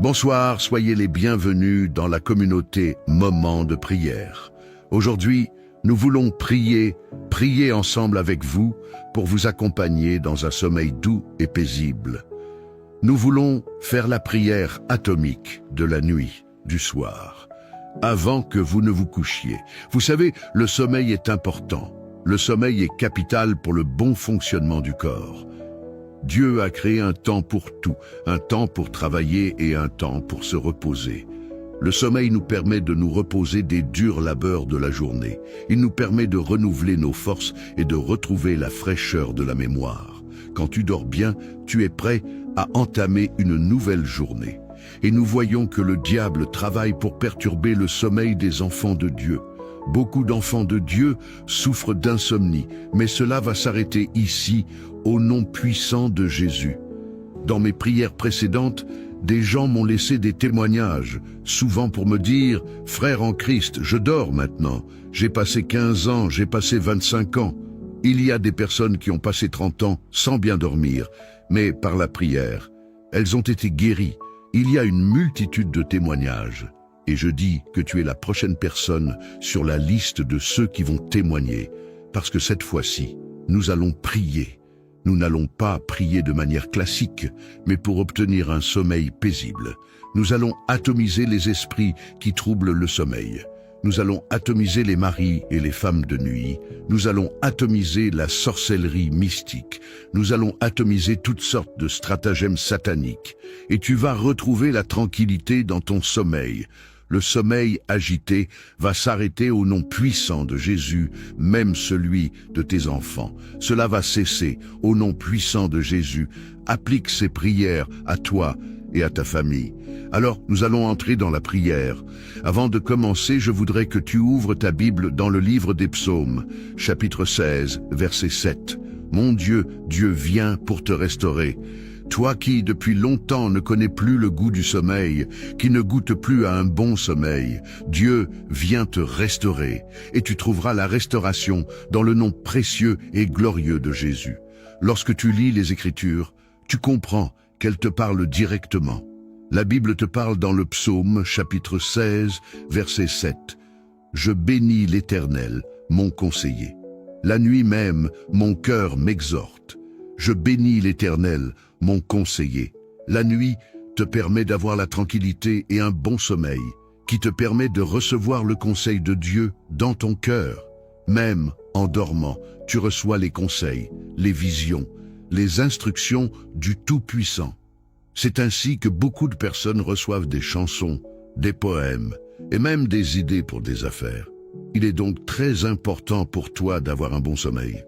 Bonsoir, soyez les bienvenus dans la communauté Moment de prière. Aujourd'hui, nous voulons prier ensemble avec vous pour vous accompagner dans un sommeil doux et paisible. Nous voulons faire la prière atomique de la nuit, du soir, avant que vous ne vous couchiez. Vous savez, le sommeil est important. Le sommeil est capital pour le bon fonctionnement du corps. Dieu a créé un temps pour tout, un temps pour travailler et un temps pour se reposer. Le sommeil nous permet de nous reposer des durs labeurs de la journée. Il nous permet de renouveler nos forces et de retrouver la fraîcheur de la mémoire. Quand tu dors bien, tu es prêt à entamer une nouvelle journée. Et nous voyons que le diable travaille pour perturber le sommeil des enfants de Dieu. Beaucoup d'enfants de Dieu souffrent d'insomnie, mais cela va s'arrêter ici, au nom puissant de Jésus. Dans mes prières précédentes, des gens m'ont laissé des témoignages, souvent pour me dire « Frère en Christ, je dors maintenant. J'ai passé 15 ans, j'ai passé 25 ans. » Il y a des personnes qui ont passé 30 ans sans bien dormir, mais par la prière, elles ont été guéries. Il y a une multitude de témoignages. Et je dis que tu es la prochaine personne sur la liste de ceux qui vont témoigner, parce que cette fois-ci, nous allons prier. Nous n'allons pas prier de manière classique, mais pour obtenir un sommeil paisible. Nous allons atomiser les esprits qui troublent le sommeil. Nous allons atomiser les maris et les femmes de nuit. Nous allons atomiser la sorcellerie mystique. Nous allons atomiser toutes sortes de stratagèmes sataniques. Et tu vas retrouver la tranquillité dans ton sommeil. Le sommeil agité va s'arrêter au nom puissant de Jésus, même celui de tes enfants. Cela va cesser au nom puissant de Jésus. Applique ces prières à toi et à ta famille. Alors, nous allons entrer dans la prière. Avant de commencer, je voudrais que tu ouvres ta Bible dans le livre des Psaumes, chapitre 16, verset 7. Mon Dieu, Dieu vient pour te restaurer. Toi qui, depuis longtemps, ne connais plus le goût du sommeil, qui ne goûte plus à un bon sommeil, Dieu vient te restaurer, et tu trouveras la restauration dans le nom précieux et glorieux de Jésus. Lorsque tu lis les Écritures, tu comprends qu'elles te parlent directement. La Bible te parle dans le psaume, chapitre 16, verset 7. « Je bénis l'Éternel, mon conseiller. La nuit même, mon cœur m'exhorte. Je bénis l'Éternel, mon conseiller. » La nuit te permet d'avoir la tranquillité et un bon sommeil, qui te permet de recevoir le conseil de Dieu dans ton cœur. Même en dormant, tu reçois les conseils, les visions, les instructions du Tout-Puissant. C'est ainsi que beaucoup de personnes reçoivent des chansons, des poèmes et même des idées pour des affaires. Il est donc très important pour toi d'avoir un bon sommeil.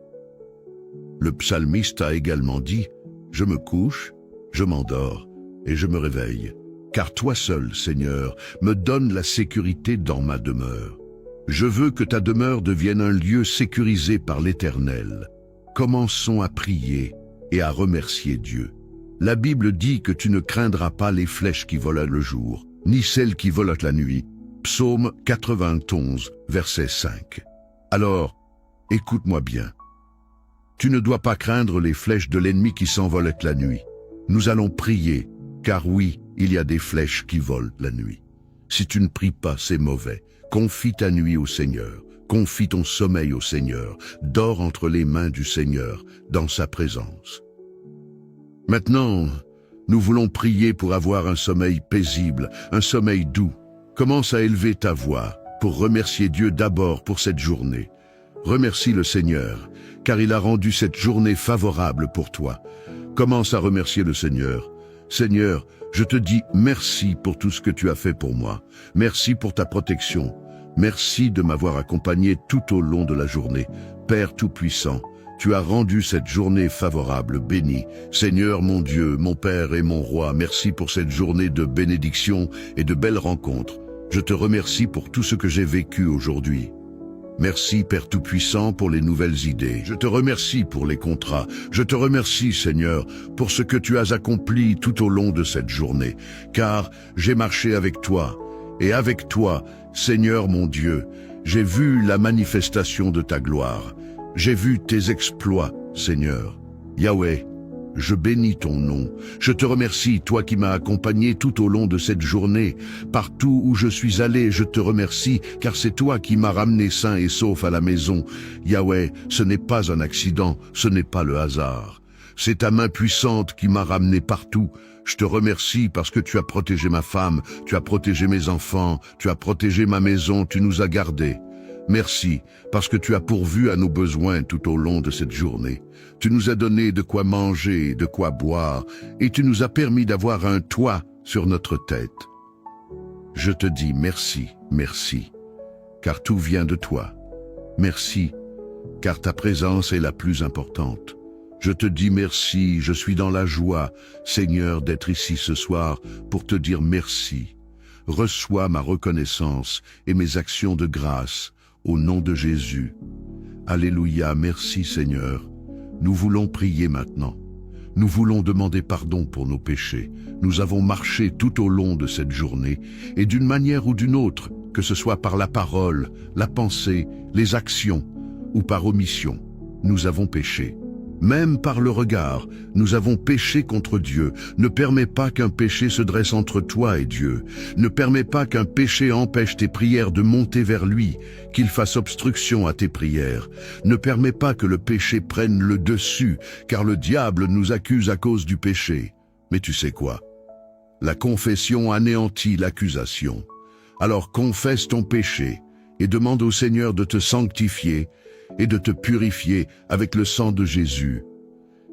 Le psalmiste a également dit « Je me couche, je m'endors et je me réveille, car toi seul, Seigneur, me donnes la sécurité dans ma demeure. Je veux que ta demeure devienne un lieu sécurisé par l'Éternel. » Commençons à prier et à remercier Dieu. La Bible dit que tu ne craindras pas les flèches qui volent le jour, ni celles qui volent la nuit. Psaume 91, verset 5. Alors, écoute-moi bien. Tu ne dois pas craindre les flèches de l'ennemi qui s'envolent la nuit. Nous allons prier, car oui, il y a des flèches qui volent la nuit. Si tu ne pries pas, c'est mauvais. Confie ta nuit au Seigneur. Confie ton sommeil au Seigneur. Dors entre les mains du Seigneur, dans sa présence. Maintenant, nous voulons prier pour avoir un sommeil paisible, un sommeil doux. Commence à élever ta voix pour remercier Dieu d'abord pour cette journée. Remercie le Seigneur, car il a rendu cette journée favorable pour toi. Commence à remercier le Seigneur. Seigneur, je te dis merci pour tout ce que tu as fait pour moi. Merci pour ta protection. Merci de m'avoir accompagné tout au long de la journée. Père Tout-Puissant, tu as rendu cette journée favorable, bénie. Seigneur mon Dieu, mon Père et mon Roi, merci pour cette journée de bénédiction et de belles rencontres. Je te remercie pour tout ce que j'ai vécu aujourd'hui. Merci Père Tout-Puissant pour les nouvelles idées. Je te remercie pour les contrats. Je te remercie Seigneur pour ce que tu as accompli tout au long de cette journée. Car j'ai marché avec toi. Et avec toi, Seigneur mon Dieu, j'ai vu la manifestation de ta gloire. J'ai vu tes exploits, Seigneur. Yahweh, Je bénis ton nom. Je te remercie, toi qui m'as accompagné tout au long de cette journée. Partout où je suis allé, je te remercie, car c'est toi qui m'as ramené sain et sauf à la maison. Yahweh, ce n'est pas un accident, ce n'est pas le hasard. C'est ta main puissante qui m'a ramené partout. Je te remercie parce que tu as protégé ma femme, tu as protégé mes enfants, tu as protégé ma maison, tu nous as gardés. Merci, parce que tu as pourvu à nos besoins tout au long de cette journée. Tu nous as donné de quoi manger, de quoi boire, et tu nous as permis d'avoir un toit sur notre tête. Je te dis merci, merci, car tout vient de toi. Merci, car ta présence est la plus importante. Je te dis merci, je suis dans la joie, Seigneur, d'être ici ce soir pour te dire merci. Reçois ma reconnaissance et mes actions de grâce. Au nom de Jésus. Alléluia, merci Seigneur. Nous voulons prier maintenant. Nous voulons demander pardon pour nos péchés. Nous avons marché tout au long de cette journée, et d'une manière ou d'une autre, que ce soit par la parole, la pensée, les actions, ou par omission, nous avons péché. Même par le regard, nous avons péché contre Dieu. Ne permets pas qu'un péché se dresse entre toi et Dieu. Ne permets pas qu'un péché empêche tes prières de monter vers lui, qu'il fasse obstruction à tes prières. Ne permets pas que le péché prenne le dessus, car le diable nous accuse à cause du péché. Mais tu sais quoi? La confession anéantit l'accusation. Alors confesse ton péché et demande au Seigneur de te sanctifier et de te purifier avec le sang de Jésus.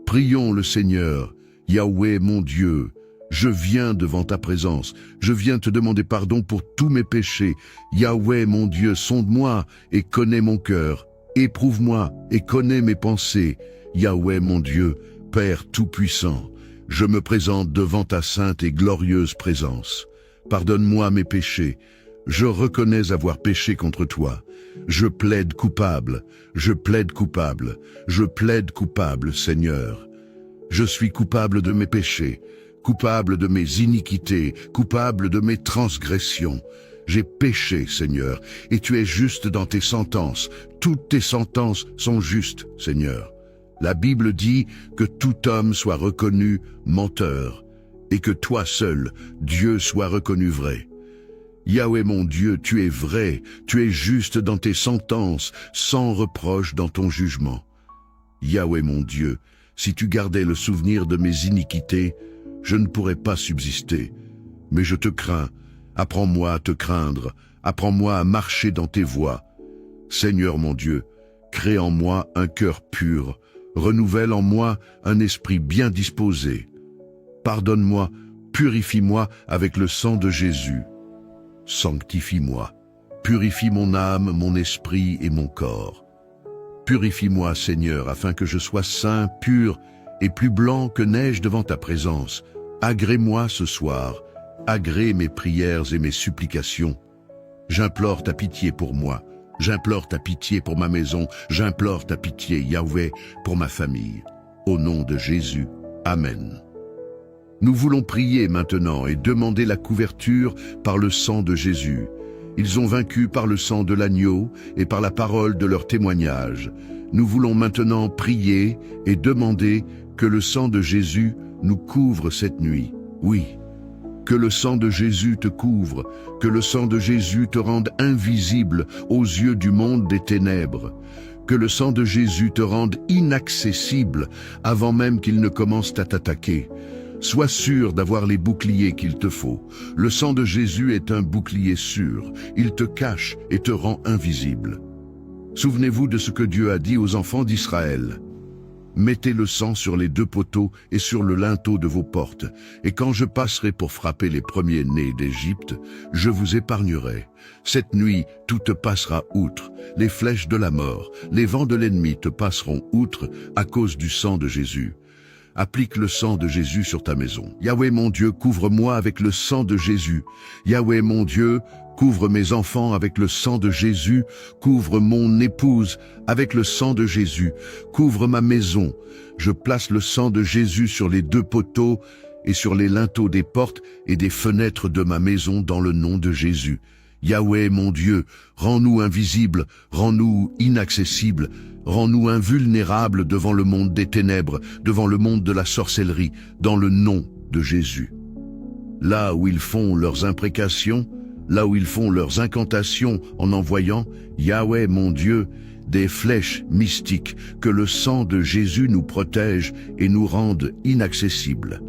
Prions le Seigneur. Yahweh mon Dieu, je viens devant ta présence, je viens te demander pardon pour tous mes péchés. Yahweh mon Dieu, sonde-moi et connais mon cœur, éprouve-moi et connais mes pensées. Yahweh mon Dieu, Père tout-puissant, je me présente devant ta sainte et glorieuse présence. Pardonne-moi mes péchés, je reconnais avoir péché contre toi. Je plaide coupable, je plaide coupable, je plaide coupable, Seigneur. Je suis coupable de mes péchés, coupable de mes iniquités, coupable de mes transgressions. J'ai péché, Seigneur, et tu es juste dans tes sentences. Toutes tes sentences sont justes, Seigneur. La Bible dit que tout homme soit reconnu menteur, et que toi seul, Dieu, soit reconnu vrai. Yahweh mon Dieu, tu es vrai, tu es juste dans tes sentences, sans reproche dans ton jugement. Yahweh mon Dieu, si tu gardais le souvenir de mes iniquités, je ne pourrais pas subsister. Mais je te crains, apprends-moi à te craindre, apprends-moi à marcher dans tes voies. Seigneur mon Dieu, crée en moi un cœur pur, renouvelle en moi un esprit bien disposé. Pardonne-moi, purifie-moi avec le sang de Jésus. Sanctifie-moi, purifie mon âme, mon esprit et mon corps. Purifie-moi, Seigneur, afin que je sois saint, pur et plus blanc que neige devant ta présence. Agrée-moi ce soir, agrée mes prières et mes supplications. J'implore ta pitié pour moi, j'implore ta pitié pour ma maison, j'implore ta pitié, Yahweh, pour ma famille. Au nom de Jésus, Amen. Nous voulons prier maintenant et demander la couverture par le sang de Jésus. Ils ont vaincu par le sang de l'agneau et par la parole de leur témoignage. Nous voulons maintenant prier et demander que le sang de Jésus nous couvre cette nuit. Oui, que le sang de Jésus te couvre, que le sang de Jésus te rende invisible aux yeux du monde des ténèbres. Que le sang de Jésus te rende inaccessible avant même qu'il ne commence à t'attaquer. Sois sûr d'avoir les boucliers qu'il te faut. Le sang de Jésus est un bouclier sûr. Il te cache et te rend invisible. Souvenez-vous de ce que Dieu a dit aux enfants d'Israël. Mettez le sang sur les 2 poteaux et sur le linteau de vos portes, et quand je passerai pour frapper les premiers-nés d'Égypte, je vous épargnerai. Cette nuit, tout te passera outre. Les flèches de la mort, les vents de l'ennemi te passeront outre à cause du sang de Jésus. Applique le sang de Jésus sur ta maison. Yahweh mon Dieu, couvre-moi avec le sang de Jésus. Yahweh mon Dieu, couvre mes enfants avec le sang de Jésus. Couvre mon épouse avec le sang de Jésus. Couvre ma maison. Je place le sang de Jésus sur les 2 poteaux et sur les linteaux des portes et des fenêtres de ma maison dans le nom de Jésus. Yahweh mon Dieu, rends-nous invisibles, rends-nous inaccessibles, rends-nous invulnérables devant le monde des ténèbres, devant le monde de la sorcellerie, dans le nom de Jésus. Là où ils font leurs imprécations, là où ils font leurs incantations en envoyant, Yahweh mon Dieu, des flèches mystiques, que le sang de Jésus nous protège et nous rende inaccessibles.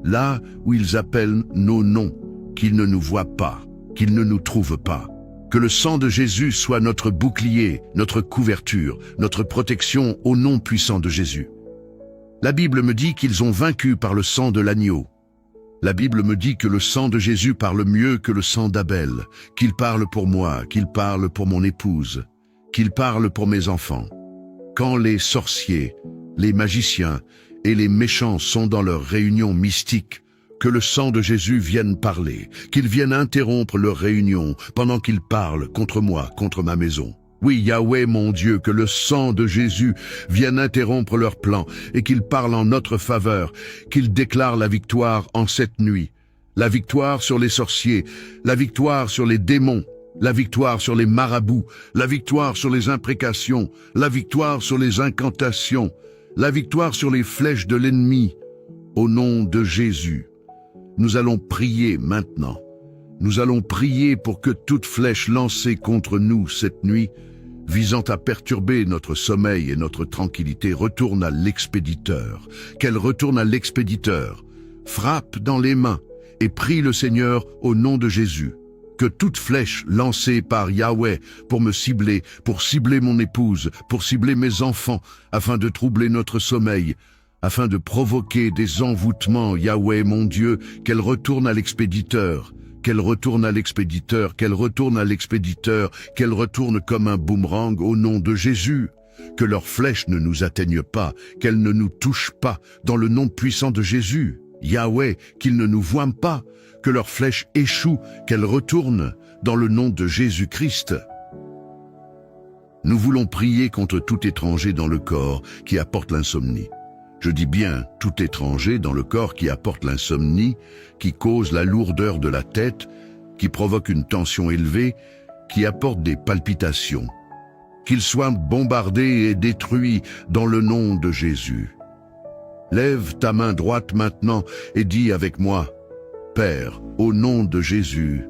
Là où ils appellent nos noms, qu'ils ne nous voient pas, qu'ils ne nous trouvent pas. Que le sang de Jésus soit notre bouclier, notre couverture, notre protection au nom puissant de Jésus. La Bible me dit qu'ils ont vaincu par le sang de l'agneau. La Bible me dit que le sang de Jésus parle mieux que le sang d'Abel, qu'il parle pour moi, qu'il parle pour mon épouse, qu'il parle pour mes enfants. Quand les sorciers, les magiciens et les méchants sont dans leur réunion mystique, que le sang de Jésus vienne parler, qu'il vienne interrompre leur réunion pendant qu'ils parlent contre moi, contre ma maison. Oui, Yahweh mon Dieu, que le sang de Jésus vienne interrompre leurs plans et qu'il parle en notre faveur, qu'il déclare la victoire en cette nuit. La victoire sur les sorciers, la victoire sur les démons, la victoire sur les marabouts, la victoire sur les imprécations, la victoire sur les incantations, la victoire sur les flèches de l'ennemi. Au nom de Jésus, nous allons prier maintenant. Nous allons prier pour que toute flèche lancée contre nous cette nuit, visant à perturber notre sommeil et notre tranquillité, retourne à l'expéditeur. Qu'elle retourne à l'expéditeur. Frappe dans les mains et prie le Seigneur au nom de Jésus. Que toute flèche lancée par Yahweh pour me cibler, pour cibler mon épouse, pour cibler mes enfants, afin de troubler notre sommeil, afin de provoquer des envoûtements, Yahweh mon Dieu, qu'elle retourne à l'expéditeur. Qu'elle retourne à l'expéditeur, qu'elle retourne à l'expéditeur, qu'elle retourne comme un boomerang au nom de Jésus. Que leurs flèches ne nous atteignent pas, qu'elles ne nous touchent pas, dans le nom puissant de Jésus. Yahweh, qu'ils ne nous voient pas, que leurs flèches échouent, qu'elles retournent, dans le nom de Jésus-Christ. Nous voulons prier contre tout étranger dans le corps qui apporte l'insomnie. Je dis bien tout étranger dans le corps qui apporte l'insomnie, qui cause la lourdeur de la tête, qui provoque une tension élevée, qui apporte des palpitations. Qu'il soit bombardé et détruit dans le nom de Jésus. Lève ta main droite maintenant et dis avec moi, Père, au nom de Jésus,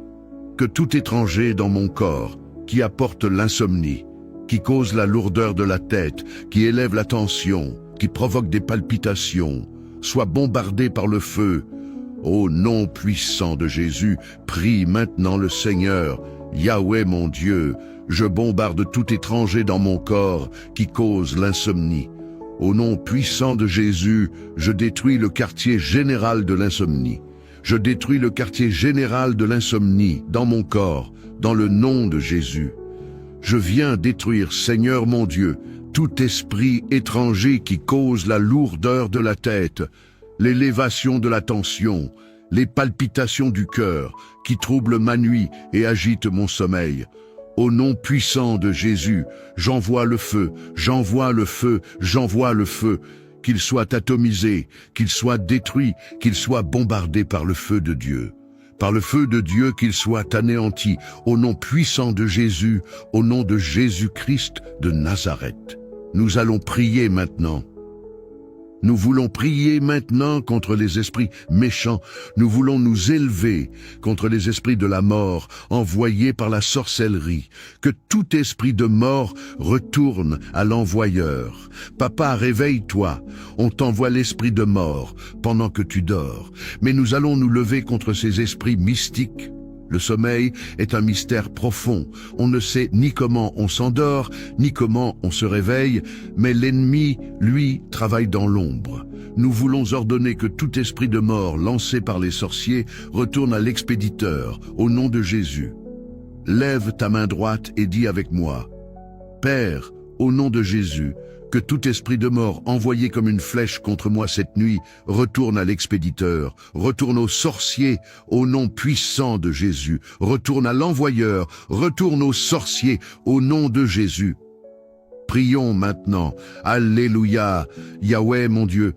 que tout étranger dans mon corps qui apporte l'insomnie, qui cause la lourdeur de la tête, qui élève la tension, qui provoque des palpitations, soit bombardé par le feu. Au nom puissant de Jésus, prie maintenant le Seigneur, Yahweh mon Dieu, je bombarde tout étranger dans mon corps qui cause l'insomnie. Au nom puissant de Jésus, je détruis le quartier général de l'insomnie. Je détruis le quartier général de l'insomnie dans mon corps, dans le nom de Jésus. Je viens détruire, Seigneur mon Dieu, tout esprit étranger qui cause la lourdeur de la tête, l'élévation de la tension, les palpitations du cœur, qui troublent ma nuit et agitent mon sommeil. Au nom puissant de Jésus, j'envoie le feu, j'envoie le feu, j'envoie le feu, qu'il soit atomisé, qu'il soit détruit, qu'il soit bombardé par le feu de Dieu. Par le feu de Dieu qu'il soit anéanti, au nom puissant de Jésus, au nom de Jésus-Christ de Nazareth. Nous allons prier maintenant. Nous voulons prier maintenant contre les esprits méchants. Nous voulons nous élever contre les esprits de la mort envoyés par la sorcellerie. Que tout esprit de mort retourne à l'envoyeur. Papa, réveille-toi. On t'envoie l'esprit de mort pendant que tu dors. Mais nous allons nous lever contre ces esprits mystiques. Le sommeil est un mystère profond. On ne sait ni comment on s'endort, ni comment on se réveille, mais l'ennemi, lui, travaille dans l'ombre. Nous voulons ordonner que tout esprit de mort lancé par les sorciers retourne à l'expéditeur, au nom de Jésus. Lève ta main droite et dis avec moi, Père, au nom de Jésus, que tout esprit de mort envoyé comme une flèche contre moi cette nuit retourne à l'expéditeur, retourne aux sorciers au nom puissant de Jésus, retourne à l'envoyeur, retourne aux sorciers au nom de Jésus. Prions maintenant, Alléluia, Yahweh mon Dieu,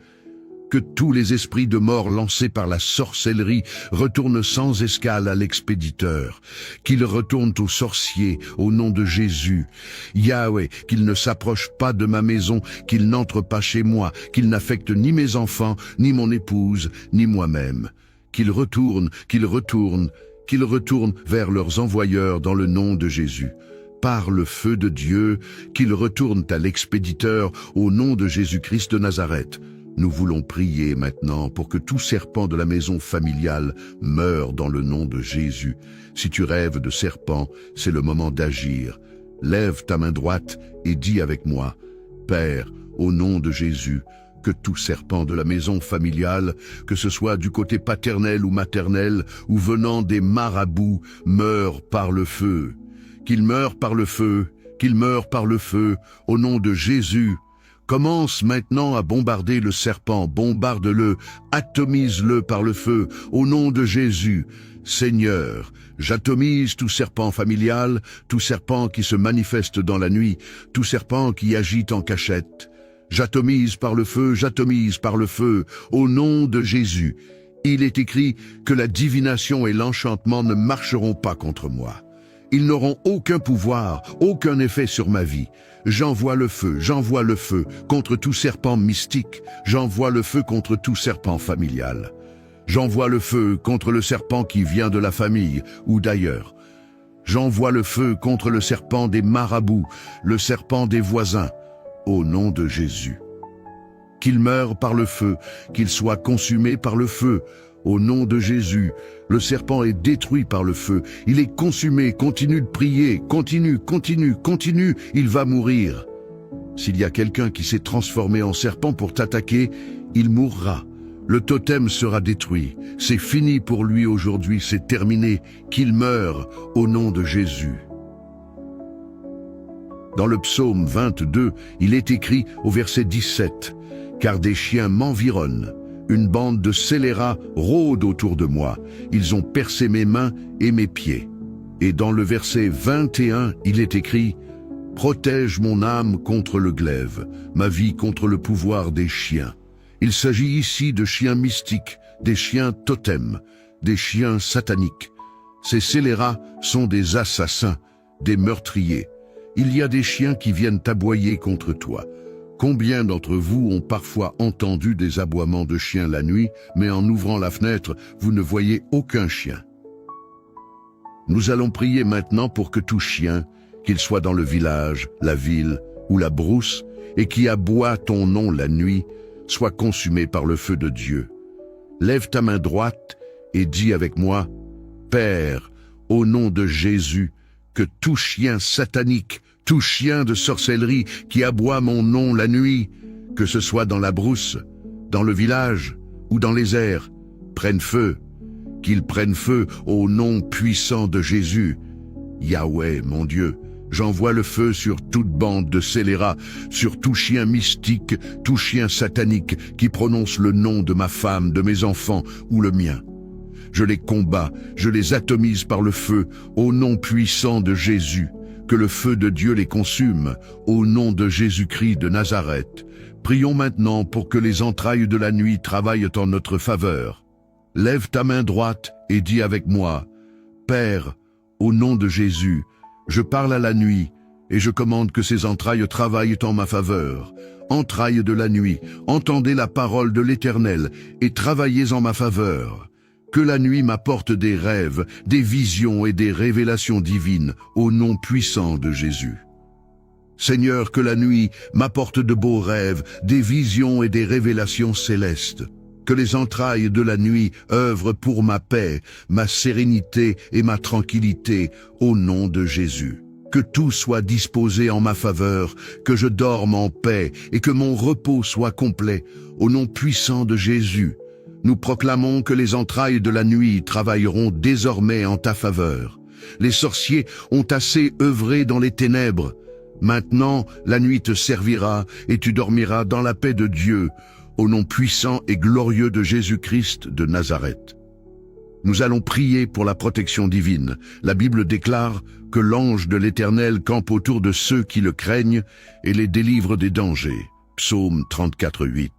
que tous les esprits de mort lancés par la sorcellerie retournent sans escale à l'expéditeur, qu'ils retournent aux sorciers au nom de Jésus. Yahweh, qu'ils ne s'approchent pas de ma maison, qu'ils n'entrent pas chez moi, qu'ils n'affectent ni mes enfants, ni mon épouse, ni moi-même. Qu'ils retournent vers leurs envoyeurs dans le nom de Jésus. Par le feu de Dieu, qu'ils retournent à l'expéditeur au nom de Jésus-Christ de Nazareth. Nous voulons prier maintenant pour que tout serpent de la maison familiale meure dans le nom de Jésus. Si tu rêves de serpent, c'est le moment d'agir. Lève ta main droite et dis avec moi, Père, au nom de Jésus, que tout serpent de la maison familiale, que ce soit du côté paternel ou maternel, ou venant des marabouts, meure par le feu. Qu'il meure par le feu, qu'il meure par le feu, au nom de Jésus. Commence maintenant à bombarder le serpent, bombarde-le, atomise-le par le feu, au nom de Jésus. Seigneur, j'atomise tout serpent familial, tout serpent qui se manifeste dans la nuit, tout serpent qui agite en cachette. J'atomise par le feu, au nom de Jésus. Il est écrit que la divination et l'enchantement ne marcheront pas contre moi. Ils n'auront aucun pouvoir, aucun effet sur ma vie. J'envoie le feu contre tout serpent mystique. J'envoie le feu contre tout serpent familial. J'envoie le feu contre le serpent qui vient de la famille ou d'ailleurs. J'envoie le feu contre le serpent des marabouts, le serpent des voisins, au nom de Jésus. Qu'il meure par le feu, qu'il soit consumé par le feu, au nom de Jésus. Le serpent est détruit par le feu, il est consumé, continue de prier, continue, il va mourir. S'il y a quelqu'un qui s'est transformé en serpent pour t'attaquer, il mourra. Le totem sera détruit. C'est fini pour lui aujourd'hui, c'est terminé. Qu'il meure au nom de Jésus. Dans le psaume 22, il est écrit au verset 17, « Car des chiens m'environnent, une bande de scélérats rôde autour de moi. Ils ont percé mes mains et mes pieds. » Et dans le verset 21, il est écrit, « Protège mon âme contre le glaive, ma vie contre le pouvoir des chiens. » Il s'agit ici de chiens mystiques, des chiens totems, des chiens sataniques. Ces scélérats sont des assassins, des meurtriers. Il y a des chiens qui viennent aboyer contre toi. Combien d'entre vous ont parfois entendu des aboiements de chiens la nuit, mais en ouvrant la fenêtre, vous ne voyez aucun chien? Nous allons prier maintenant pour que tout chien, qu'il soit dans le village, la ville ou la brousse, et qui aboie ton nom la nuit, soit consumé par le feu de Dieu. Lève ta main droite et dis avec moi, « Père, au nom de Jésus, que tout chien satanique, tout chien de sorcellerie qui aboie mon nom la nuit, que ce soit dans la brousse, dans le village ou dans les airs, prenne feu, qu'il prenne feu au nom puissant de Jésus. Yahweh, mon Dieu, j'envoie le feu sur toute bande de scélérats, sur tout chien mystique, tout chien satanique qui prononce le nom de ma femme, de mes enfants ou le mien. Je les combats, je les atomise par le feu, au nom puissant de Jésus. Que le feu de Dieu les consume, au nom de Jésus-Christ de Nazareth. Prions maintenant pour que les entrailles de la nuit travaillent en notre faveur. Lève ta main droite et dis avec moi, « Père, au nom de Jésus, je parle à la nuit et je commande que ces entrailles travaillent en ma faveur. Entrailles de la nuit, entendez la parole de l'Éternel et travaillez en ma faveur. Que la nuit m'apporte des rêves, des visions et des révélations divines au nom puissant de Jésus. Seigneur, que la nuit m'apporte de beaux rêves, des visions et des révélations célestes. Que les entrailles de la nuit œuvrent pour ma paix, ma sérénité et ma tranquillité au nom de Jésus. Que tout soit disposé en ma faveur, que je dorme en paix et que mon repos soit complet au nom puissant de Jésus. Nous proclamons que les entrailles de la nuit travailleront désormais en ta faveur. Les sorciers ont assez œuvré dans les ténèbres. Maintenant, la nuit te servira et tu dormiras dans la paix de Dieu, au nom puissant et glorieux de Jésus-Christ de Nazareth. Nous allons prier pour la protection divine. La Bible déclare que l'ange de l'Éternel campe autour de ceux qui le craignent et les délivre des dangers. Psaume 34, 8.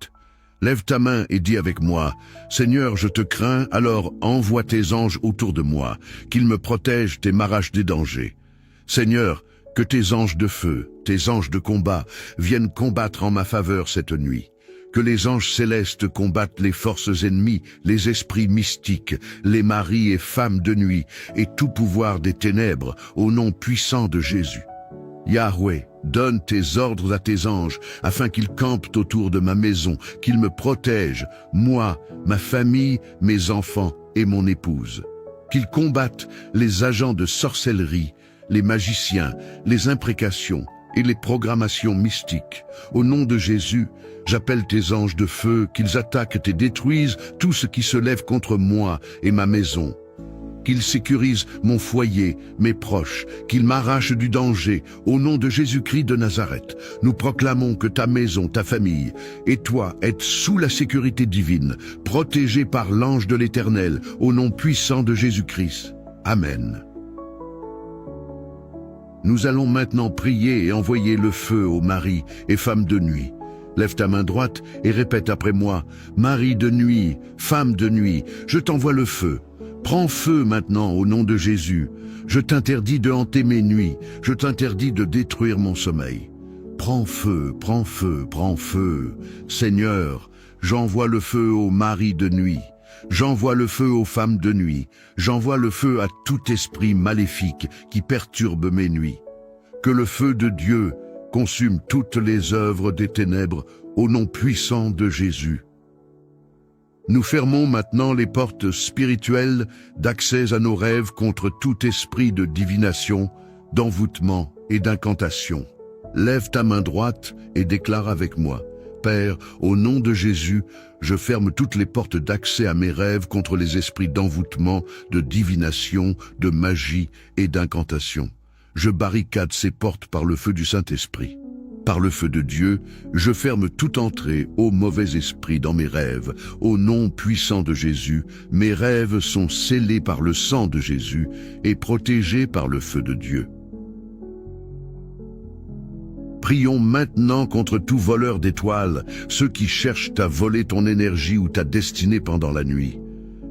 Lève ta main et dis avec moi, Seigneur, je te crains, alors envoie tes anges autour de moi, qu'ils me protègent et m'arrachent des dangers. Seigneur, que tes anges de feu, tes anges de combat, viennent combattre en ma faveur cette nuit. Que les anges célestes combattent les forces ennemies, les esprits mystiques, les maris et femmes de nuit, et tout pouvoir des ténèbres, au nom puissant de Jésus. Yahweh, donne tes ordres à tes anges, afin qu'ils campent autour de ma maison, qu'ils me protègent, moi, ma famille, mes enfants et mon épouse. Qu'ils combattent les agents de sorcellerie, les magiciens, les imprécations et les programmations mystiques. Au nom de Jésus, j'appelle tes anges de feu, qu'ils attaquent et détruisent tout ce qui se lève contre moi et ma maison. Qu'ils sécurisent mon foyer, mes proches, qu'ils m'arrachent du danger, au nom de Jésus-Christ de Nazareth. Nous proclamons que ta maison, ta famille, et toi êtes sous la sécurité divine, protégés par l'ange de l'Éternel, au nom puissant de Jésus-Christ. Amen. Nous allons maintenant prier et envoyer le feu aux maris et femmes de nuit. Lève ta main droite et répète après moi, Marie de nuit, femme de nuit, je t'envoie le feu. Prends feu maintenant au nom de Jésus. Je t'interdis de hanter mes nuits. Je t'interdis de détruire mon sommeil. Prends feu, prends feu, prends feu. Seigneur, j'envoie le feu aux maris de nuit. J'envoie le feu aux femmes de nuit. J'envoie le feu à tout esprit maléfique qui perturbe mes nuits. Que le feu de Dieu consume toutes les œuvres des ténèbres au nom puissant de Jésus. Nous fermons maintenant les portes spirituelles d'accès à nos rêves contre tout esprit de divination, d'envoûtement et d'incantation. Lève ta main droite et déclare avec moi, Père, au nom de Jésus, je ferme toutes les portes d'accès à mes rêves contre les esprits d'envoûtement, de divination, de magie et d'incantation. Je barricade ces portes par le feu du Saint-Esprit. Par le feu de Dieu, je ferme toute entrée au mauvais esprit dans mes rêves. Au nom puissant de Jésus, mes rêves sont scellés par le sang de Jésus et protégés par le feu de Dieu. Prions maintenant contre tout voleur d'étoiles, ceux qui cherchent à voler ton énergie ou ta destinée pendant la nuit.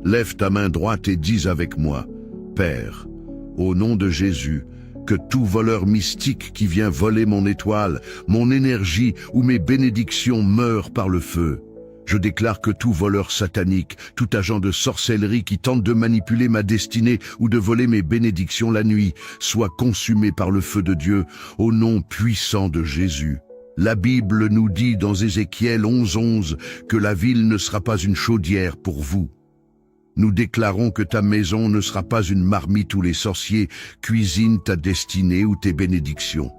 Lève ta main droite et dis avec moi, Père, au nom de Jésus, que tout voleur mystique qui vient voler mon étoile, mon énergie ou mes bénédictions meure par le feu. Je déclare que tout voleur satanique, tout agent de sorcellerie qui tente de manipuler ma destinée ou de voler mes bénédictions la nuit, soit consumé par le feu de Dieu, au nom puissant de Jésus. La Bible nous dit dans Ézéchiel 11:11 que la ville ne sera pas une chaudière pour vous. Nous déclarons que ta maison ne sera pas une marmite où les sorciers cuisinent ta destinée ou tes bénédictions.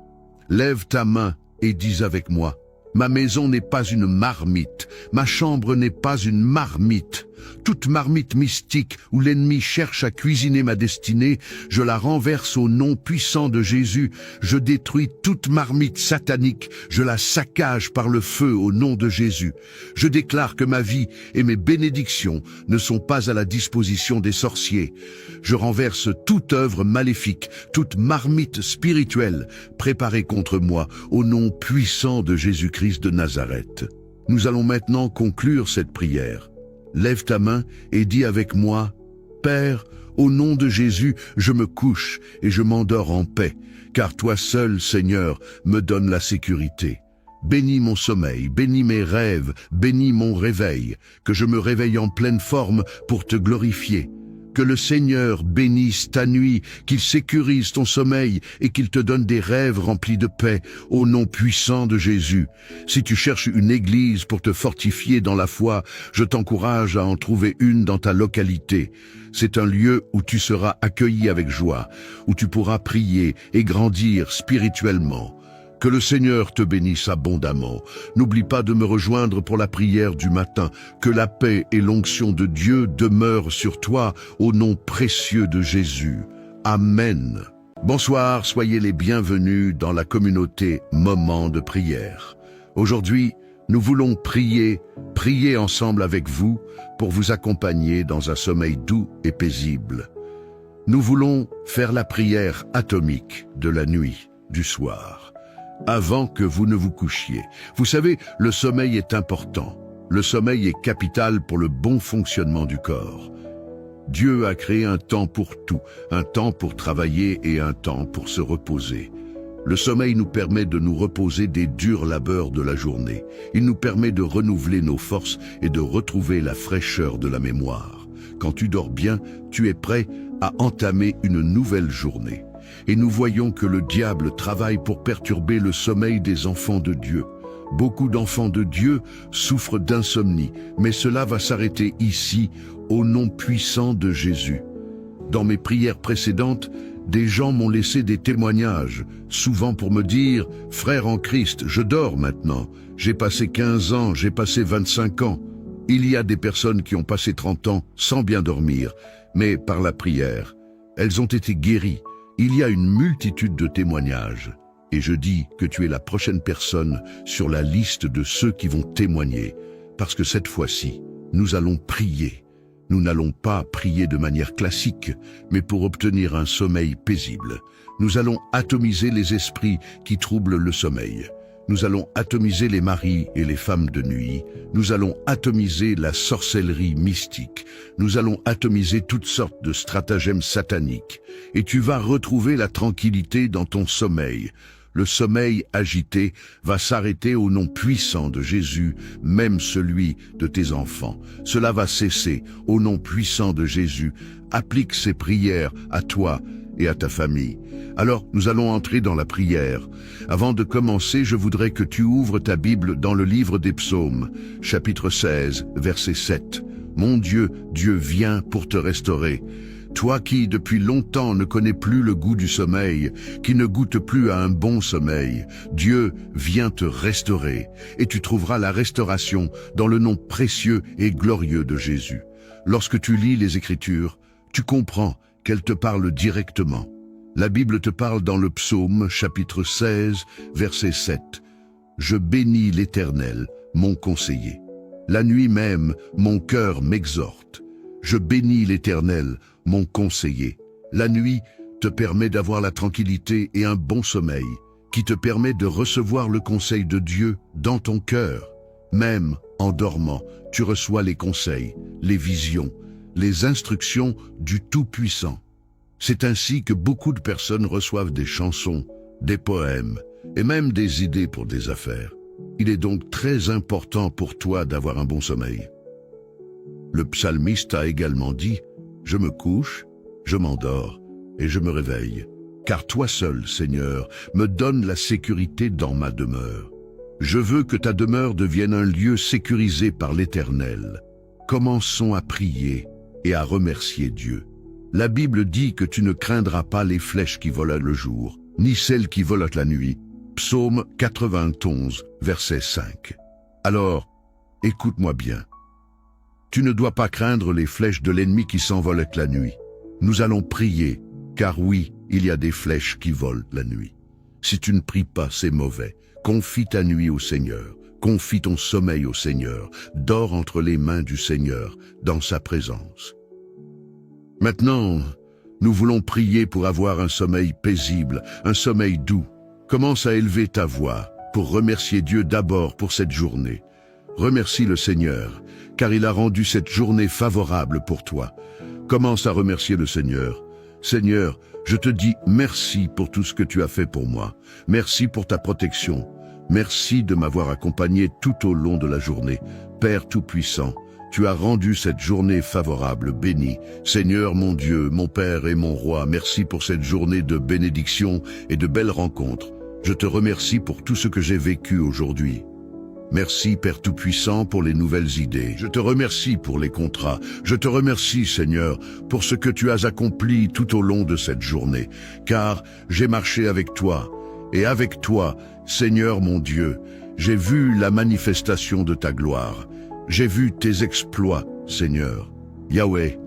Lève ta main et dis avec moi, ma maison n'est pas une marmite, ma chambre n'est pas une marmite. Toute marmite mystique où l'ennemi cherche à cuisiner ma destinée, je la renverse au nom puissant de Jésus. Je détruis toute marmite satanique, je la saccage par le feu au nom de Jésus. Je déclare que ma vie et mes bénédictions ne sont pas à la disposition des sorciers. Je renverse toute œuvre maléfique, toute marmite spirituelle préparée contre moi au nom puissant de Jésus-Christ de Nazareth. Nous allons maintenant conclure cette prière. Lève ta main et dis avec moi, Père, au nom de Jésus, je me couche et je m'endors en paix, car toi seul, Seigneur, me donnes la sécurité. Bénis mon sommeil, bénis mes rêves, bénis mon réveil, que je me réveille en pleine forme pour te glorifier. Que le Seigneur bénisse ta nuit, qu'il sécurise ton sommeil et qu'il te donne des rêves remplis de paix, au nom puissant de Jésus. Si tu cherches une église pour te fortifier dans la foi, je t'encourage à en trouver une dans ta localité. C'est un lieu où tu seras accueilli avec joie, où tu pourras prier et grandir spirituellement. Que le Seigneur te bénisse abondamment. N'oublie pas de me rejoindre pour la prière du matin. Que la paix et l'onction de Dieu demeurent sur toi au nom précieux de Jésus. Amen. Bonsoir, soyez les bienvenus dans la communauté Moment de prière. Aujourd'hui, nous voulons prier ensemble avec vous pour vous accompagner dans un sommeil doux et paisible. Nous voulons faire la prière atomique de la nuit, du soir, avant que vous ne vous couchiez. Vous savez, le sommeil est important. Le sommeil est capital pour le bon fonctionnement du corps. Dieu a créé un temps pour tout, un temps pour travailler et un temps pour se reposer. Le sommeil nous permet de nous reposer des durs labeurs de la journée. Il nous permet de renouveler nos forces et de retrouver la fraîcheur de la mémoire. Quand tu dors bien, tu es prêt à entamer une nouvelle journée. Et nous voyons que le diable travaille pour perturber le sommeil des enfants de Dieu. Beaucoup d'enfants de Dieu souffrent d'insomnie, mais cela va s'arrêter ici, au nom puissant de Jésus. Dans mes prières précédentes, des gens m'ont laissé des témoignages, souvent pour me dire « Frère en Christ, je dors maintenant. J'ai passé 15 ans, j'ai passé 25 ans. » Il y a des personnes qui ont passé 30 ans sans bien dormir, mais par la prière. Elles ont été guéries. Il y a une multitude de témoignages. Et je dis que tu es la prochaine personne sur la liste de ceux qui vont témoigner, parce que cette fois-ci, nous allons prier. Nous n'allons pas prier de manière classique, mais pour obtenir un sommeil paisible. Nous allons atomiser les esprits qui troublent le sommeil. Nous allons atomiser les maris et les femmes de nuit. Nous allons atomiser la sorcellerie mystique. Nous allons atomiser toutes sortes de stratagèmes sataniques. Et tu vas retrouver la tranquillité dans ton sommeil. Le sommeil agité va s'arrêter au nom puissant de Jésus, même celui de tes enfants. Cela va cesser au nom puissant de Jésus. Applique ces prières à toi et à ta famille. Alors, nous allons entrer dans la prière. Avant de commencer, je voudrais que tu ouvres ta Bible dans le livre des Psaumes, chapitre 16, verset 7. Mon Dieu, Dieu vient pour te restaurer. Toi qui, depuis longtemps, ne connais plus le goût du sommeil, qui ne goûte plus à un bon sommeil, Dieu vient te restaurer, et tu trouveras la restauration dans le nom précieux et glorieux de Jésus. Lorsque tu lis les Écritures, tu comprends qu'elles te parlent directement. La Bible te parle dans le psaume, chapitre 16, verset 7. « Je bénis l'Éternel, mon conseiller. La nuit même, mon cœur m'exhorte. Je bénis l'Éternel, mon conseiller. » La nuit te permet d'avoir la tranquillité et un bon sommeil, qui te permet de recevoir le conseil de Dieu dans ton cœur. Même en dormant, tu reçois les conseils, les visions, les instructions du Tout-Puissant. C'est ainsi que beaucoup de personnes reçoivent des chansons, des poèmes et même des idées pour des affaires. Il est donc très important pour toi d'avoir un bon sommeil. Le psalmiste a également dit « Je me couche, je m'endors et je me réveille, car toi seul, Seigneur, me donnes la sécurité dans ma demeure. Je veux que ta demeure devienne un lieu sécurisé par l'Éternel. Commençons à prier et à remercier Dieu. La Bible dit que tu ne craindras pas les flèches qui volent le jour, ni celles qui volent la nuit. » Psaume 91, verset 5. Alors, écoute-moi bien. Tu ne dois pas craindre les flèches de l'ennemi qui s'envolent la nuit. Nous allons prier, car oui, il y a des flèches qui volent la nuit. Si tu ne pries pas, c'est mauvais. Confie ta nuit au Seigneur. Confie ton sommeil au Seigneur. Dors entre les mains du Seigneur, dans sa présence. Maintenant, nous voulons prier pour avoir un sommeil paisible, un sommeil doux. Commence à élever ta voix pour remercier Dieu d'abord pour cette journée. Remercie le Seigneur, car il a rendu cette journée favorable pour toi. Commence à remercier le Seigneur. Seigneur, je te dis merci pour tout ce que tu as fait pour moi. Merci pour ta protection. Merci de m'avoir accompagné tout au long de la journée. Père Tout-Puissant, tu as rendu cette journée favorable, bénie. Seigneur mon Dieu, mon Père et mon Roi, merci pour cette journée de bénédiction et de belles rencontres. Je te remercie pour tout ce que j'ai vécu aujourd'hui. Merci Père Tout-Puissant pour les nouvelles idées. Je te remercie pour les contrats. Je te remercie Seigneur pour ce que tu as accompli tout au long de cette journée. Car j'ai marché avec toi. Et avec toi, Seigneur mon Dieu, j'ai vu la manifestation de ta gloire. J'ai vu tes exploits, Seigneur. Yahweh,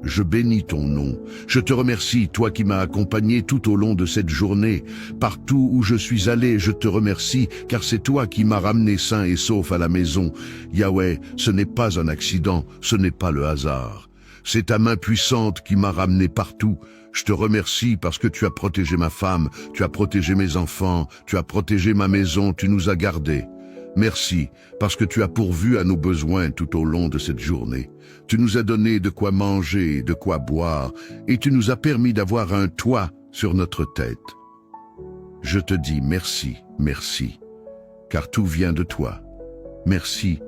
je bénis ton nom. Je te remercie, toi qui m'as accompagné tout au long de cette journée. Partout où je suis allé, je te remercie, car c'est toi qui m'as ramené sain et sauf à la maison. Yahweh, ce n'est pas un accident, ce n'est pas le hasard. C'est ta main puissante qui m'a ramené partout. Je te remercie parce que tu as protégé ma femme, tu as protégé mes enfants, tu as protégé ma maison, tu nous as gardés. Merci, parce que tu as pourvu à nos besoins tout au long de cette journée. Tu nous as donné de quoi manger, de quoi boire, et tu nous as permis d'avoir un toit sur notre tête. Je te dis merci, merci, car tout vient de toi. Merci,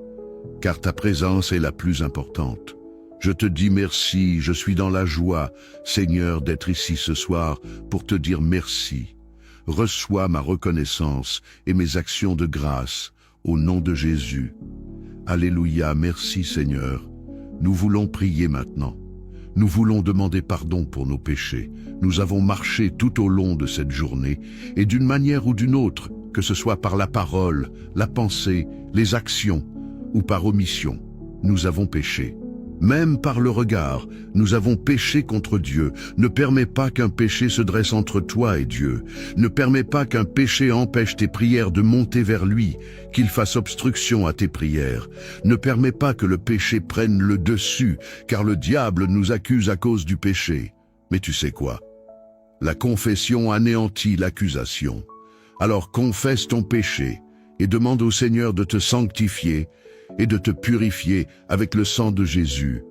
car ta présence est la plus importante. Je te dis merci, je suis dans la joie, Seigneur, d'être ici ce soir pour te dire merci. Reçois ma reconnaissance et mes actions de grâce au nom de Jésus. Alléluia, merci Seigneur. Nous voulons prier maintenant. Nous voulons demander pardon pour nos péchés. Nous avons marché tout au long de cette journée et d'une manière ou d'une autre, que ce soit par la parole, la pensée, les actions ou par omission, nous avons péché. Même par le regard, nous avons péché contre Dieu. Ne permets pas qu'un péché se dresse entre toi et Dieu. Ne permets pas qu'un péché empêche tes prières de monter vers lui, qu'il fasse obstruction à tes prières. Ne permets pas que le péché prenne le dessus, car le diable nous accuse à cause du péché. Mais tu sais quoi? La confession anéantit l'accusation. Alors confesse ton péché et demande au Seigneur de te sanctifier et de te purifier avec le sang de Jésus.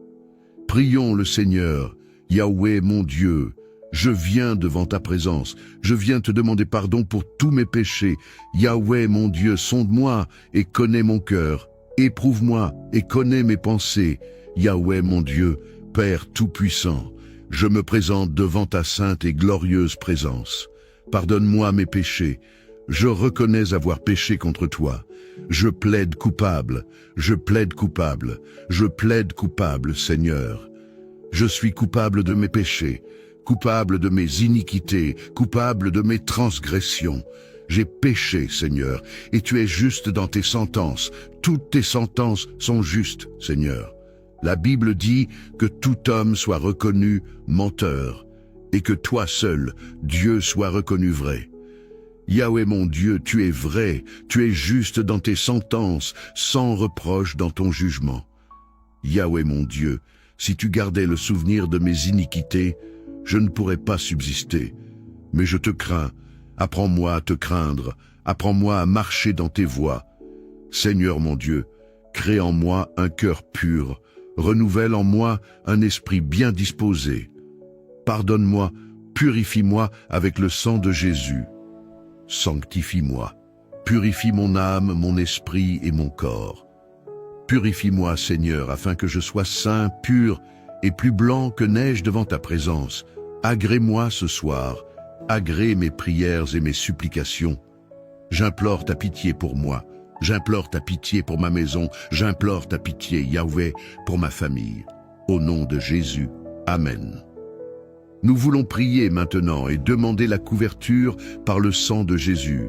Prions le Seigneur. Yahweh mon Dieu, je viens devant ta présence, je viens te demander pardon pour tous mes péchés. Yahweh mon Dieu, sonde-moi et connais mon cœur, éprouve-moi et connais mes pensées. Yahweh mon Dieu, Père tout-puissant, je me présente devant ta sainte et glorieuse présence. Pardonne-moi mes péchés, je reconnais avoir péché contre toi. Je plaide coupable, je plaide coupable, je plaide coupable, Seigneur. Je suis coupable de mes péchés, coupable de mes iniquités, coupable de mes transgressions. J'ai péché, Seigneur, et tu es juste dans tes sentences. Toutes tes sentences sont justes, Seigneur. La Bible dit que tout homme soit reconnu menteur, et que toi seul, Dieu, soit reconnu vrai. Yahweh mon Dieu, tu es vrai, tu es juste dans tes sentences, sans reproche dans ton jugement. Yahweh mon Dieu, si tu gardais le souvenir de mes iniquités, je ne pourrais pas subsister. Mais je te crains, apprends-moi à te craindre, apprends-moi à marcher dans tes voies. Seigneur mon Dieu, crée en moi un cœur pur, renouvelle en moi un esprit bien disposé. Pardonne-moi, purifie-moi avec le sang de Jésus. Sanctifie-moi, purifie mon âme, mon esprit et mon corps. Purifie-moi, Seigneur, afin que je sois saint, pur et plus blanc que neige devant ta présence. Agrée-moi ce soir, agrée mes prières et mes supplications. J'implore ta pitié pour moi, j'implore ta pitié pour ma maison, j'implore ta pitié, Yahweh, pour ma famille. Au nom de Jésus, Amen. Nous voulons prier maintenant et demander la couverture par le sang de Jésus.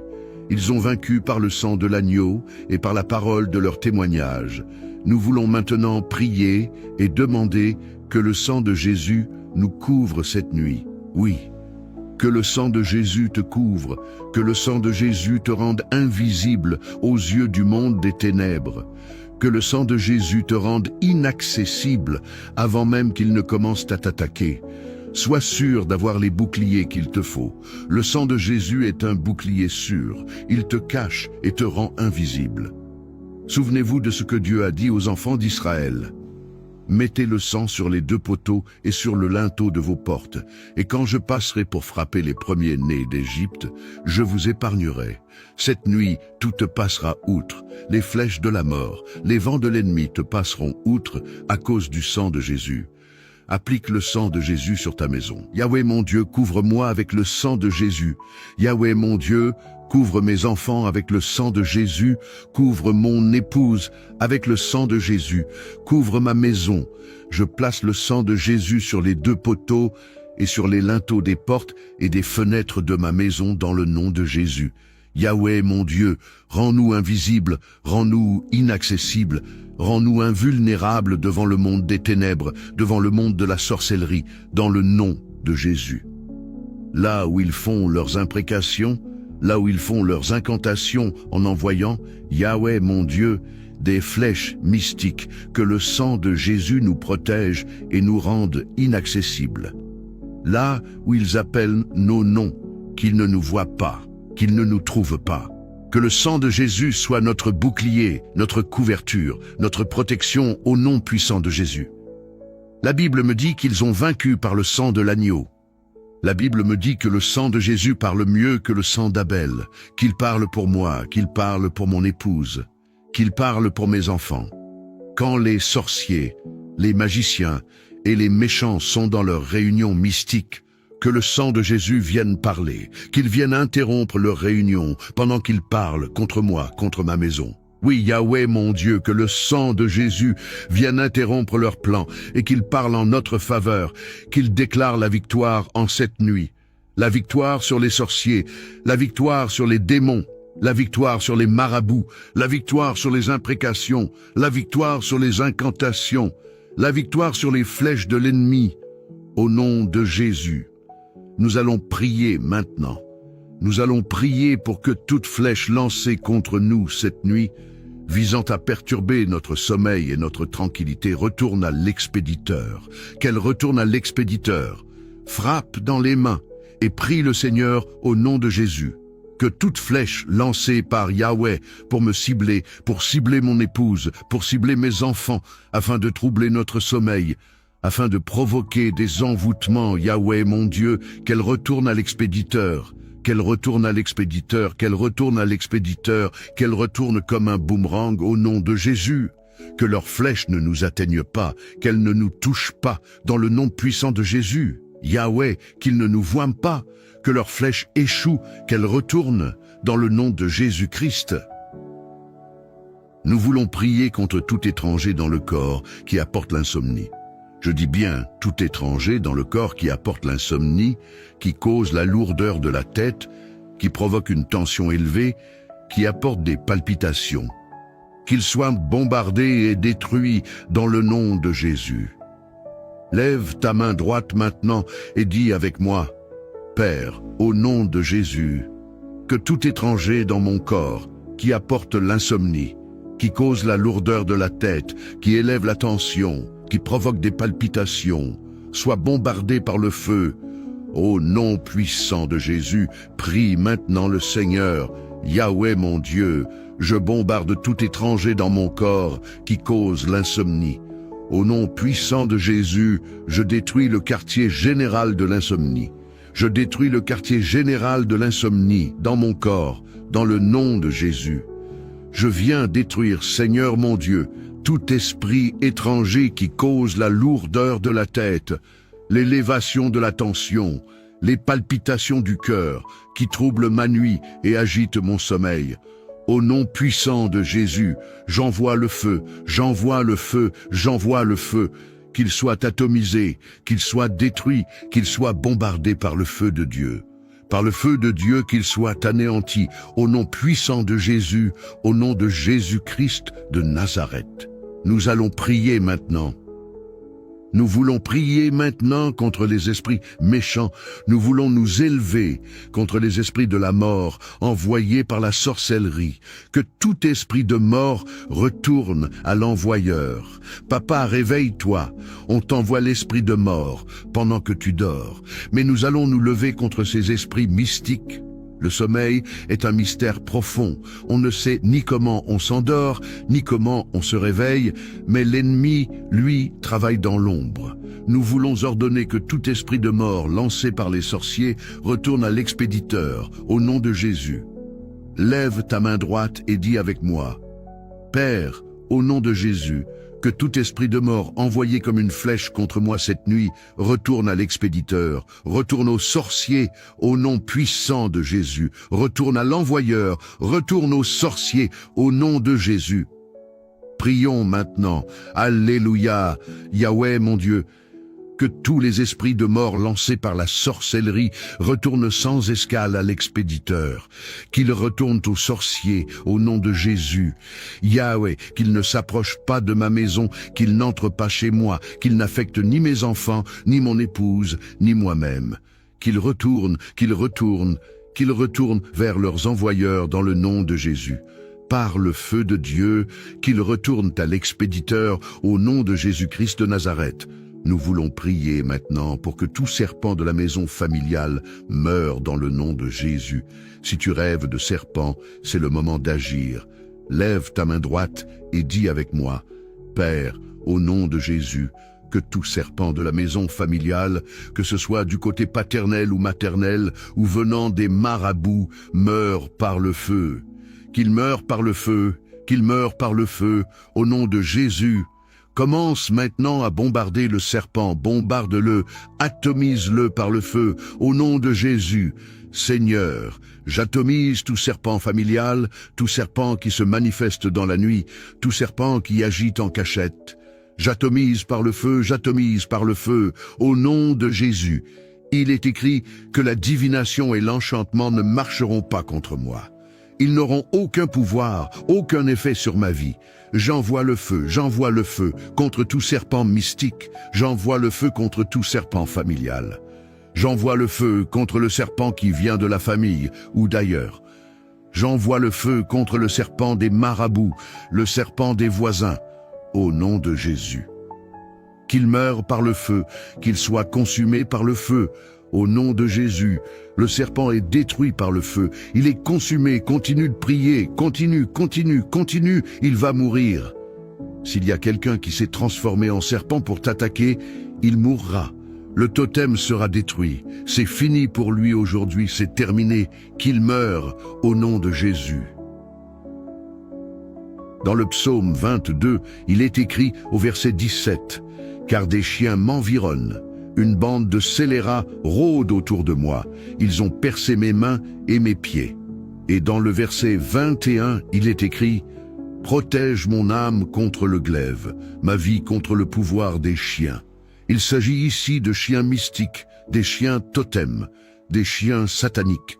Ils ont vaincu par le sang de l'agneau et par la parole de leur témoignage. Nous voulons maintenant prier et demander que le sang de Jésus nous couvre cette nuit. Oui, que le sang de Jésus te couvre, que le sang de Jésus te rende invisible aux yeux du monde des ténèbres. Que le sang de Jésus te rende inaccessible avant même qu'il ne commence à t'attaquer. Sois sûr d'avoir les boucliers qu'il te faut. Le sang de Jésus est un bouclier sûr. Il te cache et te rend invisible. Souvenez-vous de ce que Dieu a dit aux enfants d'Israël. Mettez le sang sur les 2 poteaux et sur le linteau de vos portes, et quand je passerai pour frapper les premiers-nés d'Égypte, je vous épargnerai. Cette nuit, tout te passera outre. Les flèches de la mort, les vents de l'ennemi te passeront outre à cause du sang de Jésus. Applique le sang de Jésus sur ta maison. Yahweh mon Dieu, couvre-moi avec le sang de Jésus. Yahweh mon Dieu, couvre mes enfants avec le sang de Jésus. Couvre mon épouse avec le sang de Jésus. Couvre ma maison. Je place le sang de Jésus sur les 2 poteaux et sur les linteaux des portes et des fenêtres de ma maison dans le nom de Jésus. Yahweh mon Dieu, rends-nous invisibles, rends-nous inaccessibles, rends-nous invulnérables devant le monde des ténèbres, devant le monde de la sorcellerie, dans le nom de Jésus. Là où ils font leurs imprécations, là où ils font leurs incantations en envoyant, Yahweh mon Dieu, des flèches mystiques, que le sang de Jésus nous protège et nous rende inaccessibles. Là où ils appellent nos noms, qu'ils ne nous voient pas, qu'ils ne nous trouvent pas. Que le sang de Jésus soit notre bouclier, notre couverture, notre protection au nom puissant de Jésus. La Bible me dit qu'ils ont vaincu par le sang de l'agneau. La Bible me dit que le sang de Jésus parle mieux que le sang d'Abel, qu'il parle pour moi, qu'il parle pour mon épouse, qu'il parle pour mes enfants. Quand les sorciers, les magiciens et les méchants sont dans leur réunion mystique, que le sang de Jésus vienne parler, qu'il vienne interrompre leur réunion pendant qu'ils parlent contre moi, contre ma maison. Oui, Yahweh mon Dieu, que le sang de Jésus vienne interrompre leurs plans et qu'il parle en notre faveur, qu'il déclare la victoire en cette nuit. La victoire sur les sorciers, la victoire sur les démons, la victoire sur les marabouts, la victoire sur les imprécations, la victoire sur les incantations, la victoire sur les flèches de l'ennemi. Au nom de Jésus, nous allons prier maintenant. Nous allons prier pour que toute flèche lancée contre nous cette nuit, visant à perturber notre sommeil et notre tranquillité, retourne à l'expéditeur. Qu'elle retourne à l'expéditeur. Frappe dans les mains et prie le Seigneur au nom de Jésus. Que toute flèche lancée par Yahweh pour me cibler, pour cibler mon épouse, pour cibler mes enfants, afin de troubler notre sommeil, afin de provoquer des envoûtements, Yahweh mon Dieu, qu'elle retourne à l'expéditeur, qu'elle retourne à l'expéditeur, qu'elle retourne à l'expéditeur, qu'elle retourne comme un boomerang au nom de Jésus. Que leurs flèches ne nous atteignent pas, qu'elles ne nous touchent pas, dans le nom puissant de Jésus. Yahweh, qu'ils ne nous voient pas, que leurs flèches échouent, qu'elles retournent, dans le nom de Jésus-Christ. Nous voulons prier contre tout étranger dans le corps qui apporte l'insomnie. Je dis bien tout étranger dans le corps qui apporte l'insomnie, qui cause la lourdeur de la tête, qui provoque une tension élevée, qui apporte des palpitations. Qu'il soit bombardé et détruit dans le nom de Jésus. Lève ta main droite maintenant et dis avec moi, Père, au nom de Jésus, que tout étranger dans mon corps qui apporte l'insomnie, qui cause la lourdeur de la tête, qui élève la tension, qui provoque des palpitations, soit bombardé par le feu. Au nom puissant de Jésus, prie maintenant le Seigneur, Yahweh mon Dieu, je bombarde tout étranger dans mon corps qui cause l'insomnie. Au nom puissant de Jésus, je détruis le quartier général de l'insomnie. Je détruis le quartier général de l'insomnie dans mon corps, dans le nom de Jésus. Je viens détruire, Seigneur mon Dieu, tout esprit étranger qui cause la lourdeur de la tête, l'élévation de la tension, les palpitations du cœur, qui troublent ma nuit et agitent mon sommeil. Au nom puissant de Jésus, j'envoie le feu, j'envoie le feu, j'envoie le feu, qu'il soit atomisé, qu'il soit détruit, qu'il soit bombardé par le feu de Dieu. Par le feu de Dieu qu'il soit anéanti, au nom puissant de Jésus, au nom de Jésus-Christ de Nazareth. Nous allons prier maintenant. Nous voulons prier maintenant contre les esprits méchants. Nous voulons nous élever contre les esprits de la mort envoyés par la sorcellerie. Que tout esprit de mort retourne à l'envoyeur. Papa, réveille-toi. On t'envoie l'esprit de mort pendant que tu dors. Mais nous allons nous lever contre ces esprits mystiques. Le sommeil est un mystère profond. On ne sait ni comment on s'endort, ni comment on se réveille, mais l'ennemi, lui, travaille dans l'ombre. Nous voulons ordonner que tout esprit de mort lancé par les sorciers retourne à l'expéditeur, au nom de Jésus. Lève ta main droite et dis avec moi, Père, au nom de Jésus, que tout esprit de mort envoyé comme une flèche contre moi cette nuit retourne à l'expéditeur, retourne aux sorciers au nom puissant de Jésus, retourne à l'envoyeur, retourne aux sorciers au nom de Jésus. Prions maintenant, Alléluia, Yahweh mon Dieu, que tous les esprits de mort lancés par la sorcellerie retournent sans escale à l'expéditeur, qu'ils retournent aux sorciers au nom de Jésus. Yahweh, qu'ils ne s'approchent pas de ma maison, qu'ils n'entrent pas chez moi, qu'ils n'affectent ni mes enfants, ni mon épouse, ni moi-même. Qu'ils retournent vers leurs envoyeurs dans le nom de Jésus. Par le feu de Dieu, qu'ils retournent à l'expéditeur au nom de Jésus-Christ de Nazareth. Nous voulons prier maintenant pour que tout serpent de la maison familiale meure dans le nom de Jésus. Si tu rêves de serpent, c'est le moment d'agir. Lève ta main droite et dis avec moi, Père, au nom de Jésus, que tout serpent de la maison familiale, que ce soit du côté paternel ou maternel, ou venant des marabouts, meure par le feu. Qu'il meure par le feu, qu'il meure par le feu, au nom de Jésus. Commence maintenant à bombarder le serpent, bombarde-le, atomise-le par le feu, au nom de Jésus. Seigneur, j'atomise tout serpent familial, tout serpent qui se manifeste dans la nuit, tout serpent qui agite en cachette. J'atomise par le feu, au nom de Jésus. Il est écrit que la divination et l'enchantement ne marcheront pas contre moi. Ils n'auront aucun pouvoir, aucun effet sur ma vie. J'envoie le feu contre tout serpent mystique. J'envoie le feu contre tout serpent familial. J'envoie le feu contre le serpent qui vient de la famille ou d'ailleurs. J'envoie le feu contre le serpent des marabouts, le serpent des voisins, au nom de Jésus. Qu'il meure par le feu, qu'il soit consumé par le feu, au nom de Jésus. Le serpent est détruit par le feu, il est consumé, continue de prier, continue, il va mourir. S'il y a quelqu'un qui s'est transformé en serpent pour t'attaquer, il mourra. Le totem sera détruit. C'est fini pour lui aujourd'hui, c'est terminé. Qu'il meure au nom de Jésus. Dans le psaume 22, il est écrit au verset 17, « Car des chiens m'environnent, une bande de scélérats rôde autour de moi. Ils ont percé mes mains et mes pieds. » Et dans le verset 21, il est écrit, « Protège mon âme contre le glaive, ma vie contre le pouvoir des chiens. » Il s'agit ici de chiens mystiques, des chiens totems, des chiens sataniques.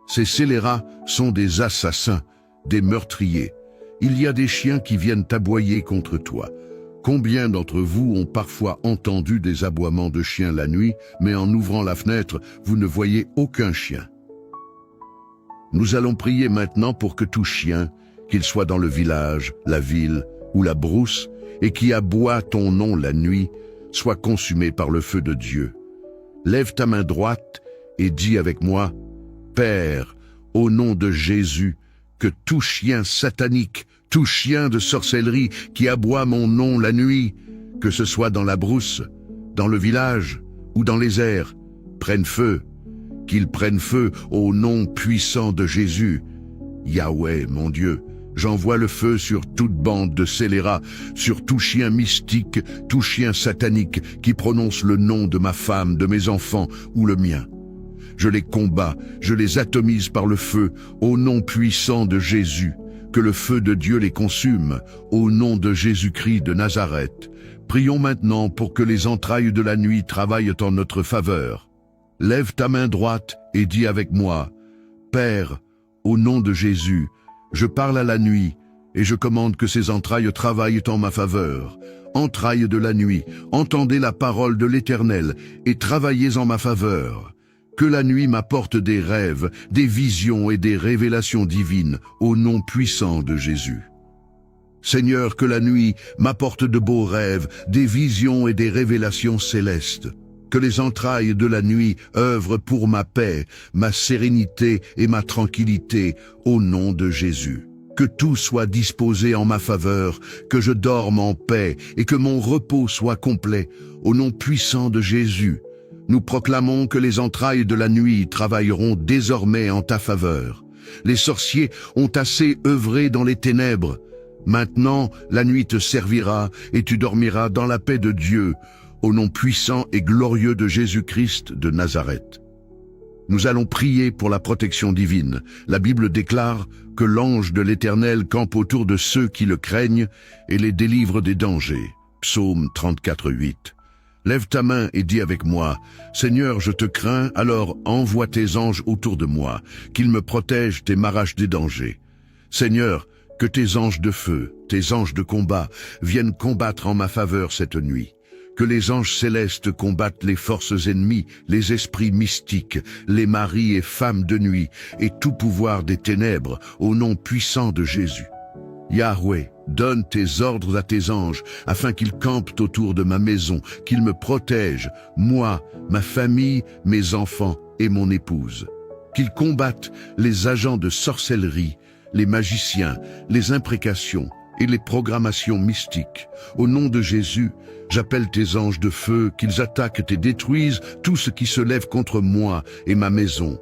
Ces scélérats sont des assassins, des meurtriers. Il y a des chiens qui viennent aboyer contre toi. Combien d'entre vous ont parfois entendu des aboiements de chiens la nuit, mais en ouvrant la fenêtre, vous ne voyez aucun chien? Nous allons prier maintenant pour que tout chien, qu'il soit dans le village, la ville ou la brousse, et qui aboie ton nom la nuit, soit consumé par le feu de Dieu. Lève ta main droite et dis avec moi, Père, au nom de Jésus, que tout chien satanique, tout chien de sorcellerie qui aboie mon nom la nuit, que ce soit dans la brousse, dans le village ou dans les airs, prenne feu, qu'il prenne feu au nom puissant de Jésus. Yahweh, mon Dieu, j'envoie le feu sur toute bande de scélérats, sur tout chien mystique, tout chien satanique qui prononce le nom de ma femme, de mes enfants ou le mien. Je les combats, je les atomise par le feu, au nom puissant de Jésus. Que le feu de Dieu les consume, au nom de Jésus-Christ de Nazareth. Prions maintenant pour que les entrailles de la nuit travaillent en notre faveur. Lève ta main droite et dis avec moi, Père, au nom de Jésus, je parle à la nuit et je commande que ces entrailles travaillent en ma faveur. Entrailles de la nuit, entendez la parole de l'Éternel et travaillez en ma faveur. Que la nuit m'apporte des rêves, des visions et des révélations divines au nom puissant de Jésus. Seigneur, que la nuit m'apporte de beaux rêves, des visions et des révélations célestes. Que les entrailles de la nuit œuvrent pour ma paix, ma sérénité et ma tranquillité au nom de Jésus. Que tout soit disposé en ma faveur, que je dorme en paix et que mon repos soit complet au nom puissant de Jésus. Nous proclamons que les entrailles de la nuit travailleront désormais en ta faveur. Les sorciers ont assez œuvré dans les ténèbres. Maintenant, la nuit te servira et tu dormiras dans la paix de Dieu, au nom puissant et glorieux de Jésus-Christ de Nazareth. Nous allons prier pour la protection divine. La Bible déclare que l'ange de l'Éternel campe autour de ceux qui le craignent et les délivre des dangers. Psaume 34, 8. Lève ta main et dis avec moi, Seigneur, je te crains, alors envoie tes anges autour de moi, qu'ils me protègent et m'arrachent des dangers. Seigneur, que tes anges de feu, tes anges de combat, viennent combattre en ma faveur cette nuit. Que les anges célestes combattent les forces ennemies, les esprits mystiques, les maris et femmes de nuit, et tout pouvoir des ténèbres, au nom puissant de Jésus. Yahweh, Donne tes ordres à tes anges, afin qu'ils campent autour de ma maison, qu'ils me protègent, moi, ma famille, mes enfants et mon épouse. Qu'ils combattent les agents de sorcellerie, les magiciens, les imprécations et les programmations mystiques. Au nom de Jésus, j'appelle tes anges de feu, qu'ils attaquent et détruisent tout ce qui se lève contre moi et ma maison.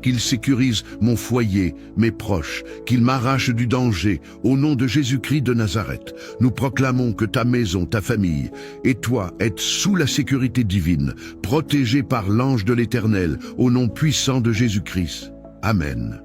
Qu'ils sécurisent mon foyer, mes proches, qu'ils m'arrachent du danger. Au nom de Jésus-Christ de Nazareth, nous proclamons que ta maison, ta famille et toi êtes sous la sécurité divine, protégés par l'ange de l'Éternel, au nom puissant de Jésus-Christ. Amen.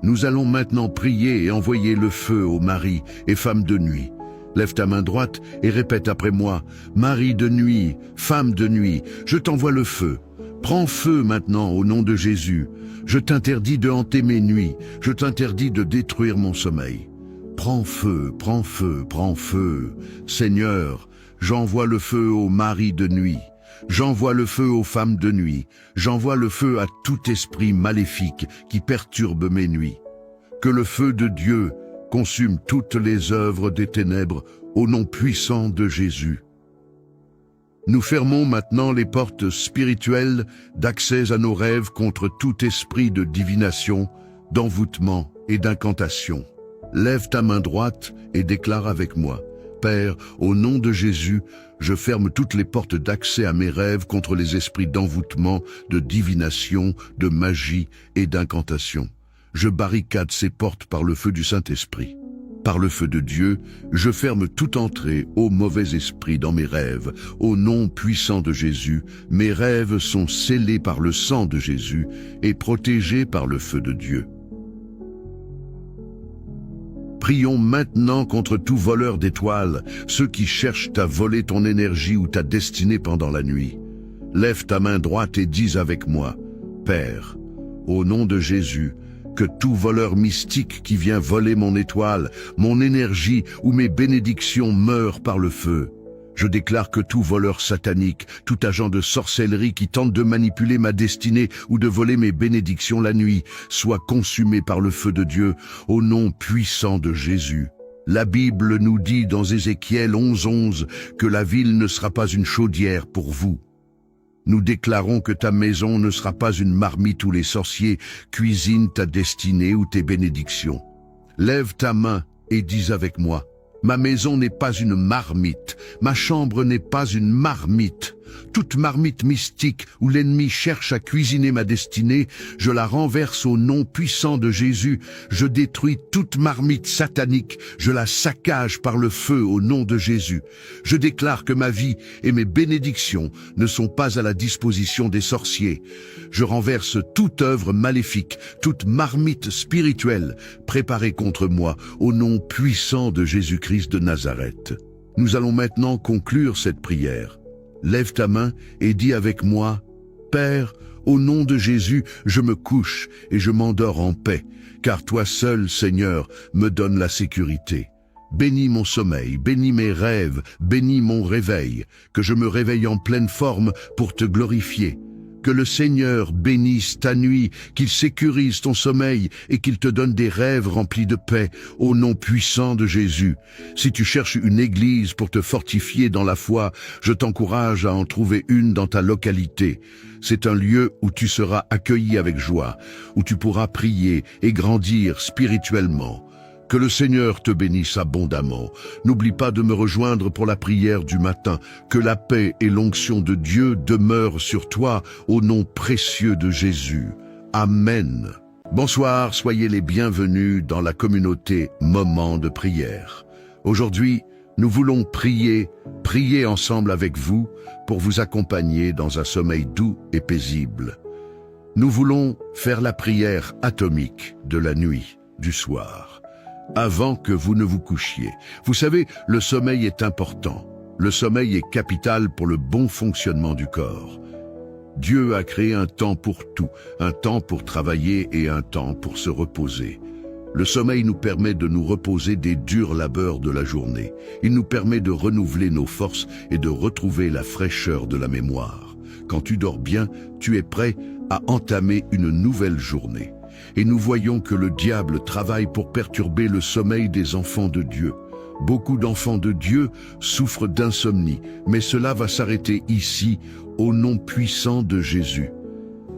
Nous allons maintenant prier et envoyer le feu aux maris et femmes de nuit. Lève ta main droite et répète après moi. Mari de nuit, femme de nuit, je t'envoie le feu. Prends feu maintenant au nom de Jésus. Je t'interdis de hanter mes nuits. Je t'interdis de détruire mon sommeil. Prends feu, prends feu, prends feu. Seigneur, j'envoie le feu aux maris de nuit. J'envoie le feu aux femmes de nuit. J'envoie le feu à tout esprit maléfique qui perturbe mes nuits. Que le feu de Dieu consume toutes les œuvres des ténèbres au nom puissant de Jésus. Nous fermons maintenant les portes spirituelles d'accès à nos rêves contre tout esprit de divination, d'envoûtement et d'incantation. Lève ta main droite et déclare avec moi. Père, au nom de Jésus, je ferme toutes les portes d'accès à mes rêves contre les esprits d'envoûtement, de divination, de magie et d'incantation. Je barricade ces portes par le feu du Saint-Esprit. Par le feu de Dieu, je ferme toute entrée au mauvais esprit dans mes rêves. Au nom puissant de Jésus, mes rêves sont scellés par le sang de Jésus et protégés par le feu de Dieu. Prions maintenant contre tout voleur d'étoiles, ceux qui cherchent à voler ton énergie ou ta destinée pendant la nuit. Lève ta main droite et dis avec moi, Père, au nom de Jésus, que tout voleur mystique qui vient voler mon étoile, mon énergie ou mes bénédictions meure par le feu. Je déclare que tout voleur satanique, tout agent de sorcellerie qui tente de manipuler ma destinée ou de voler mes bénédictions la nuit, soit consumé par le feu de Dieu, au nom puissant de Jésus. La Bible nous dit dans Ézéchiel 11:11 que la ville ne sera pas une chaudière pour vous. Nous déclarons que ta maison ne sera pas une marmite où les sorciers cuisinent ta destinée ou tes bénédictions. Lève ta main et dis avec moi, ma maison n'est pas une marmite, ma chambre n'est pas une marmite. Toute marmite mystique où l'ennemi cherche à cuisiner ma destinée, je la renverse au nom puissant de Jésus. Je détruis toute marmite satanique, je la saccage par le feu au nom de Jésus. Je déclare que ma vie et mes bénédictions ne sont pas à la disposition des sorciers. Je renverse toute œuvre maléfique, toute marmite spirituelle préparée contre moi au nom puissant de Jésus-Christ de Nazareth. Nous allons maintenant conclure cette prière. Lève ta main et dis avec moi, Père, au nom de Jésus, je me couche et je m'endors en paix, car toi seul, Seigneur, me donnes la sécurité. Bénis mon sommeil, bénis mes rêves, bénis mon réveil, que je me réveille en pleine forme pour te glorifier. Que le Seigneur bénisse ta nuit, qu'il sécurise ton sommeil et qu'il te donne des rêves remplis de paix, au nom puissant de Jésus. Si tu cherches une église pour te fortifier dans la foi, je t'encourage à en trouver une dans ta localité. C'est un lieu où tu seras accueilli avec joie, où tu pourras prier et grandir spirituellement. Que le Seigneur te bénisse abondamment. N'oublie pas de me rejoindre pour la prière du matin. Que la paix et l'onction de Dieu demeurent sur toi au nom précieux de Jésus. Amen. Bonsoir, soyez les bienvenus dans la communauté Moment de prière. Aujourd'hui, nous voulons prier ensemble avec vous pour vous accompagner dans un sommeil doux et paisible. Nous voulons faire la prière atomique de la nuit, du soir, avant que vous ne vous couchiez. Vous savez, le sommeil est important. Le sommeil est capital pour le bon fonctionnement du corps. Dieu a créé un temps pour tout, un temps pour travailler et un temps pour se reposer. Le sommeil nous permet de nous reposer des durs labeurs de la journée. Il nous permet de renouveler nos forces et de retrouver la fraîcheur de la mémoire. Quand tu dors bien, tu es prêt à entamer une nouvelle journée. et nous voyons que le diable travaille pour perturber le sommeil des enfants de Dieu. Beaucoup d'enfants de Dieu souffrent d'insomnie, mais cela va s'arrêter ici, au nom puissant de Jésus.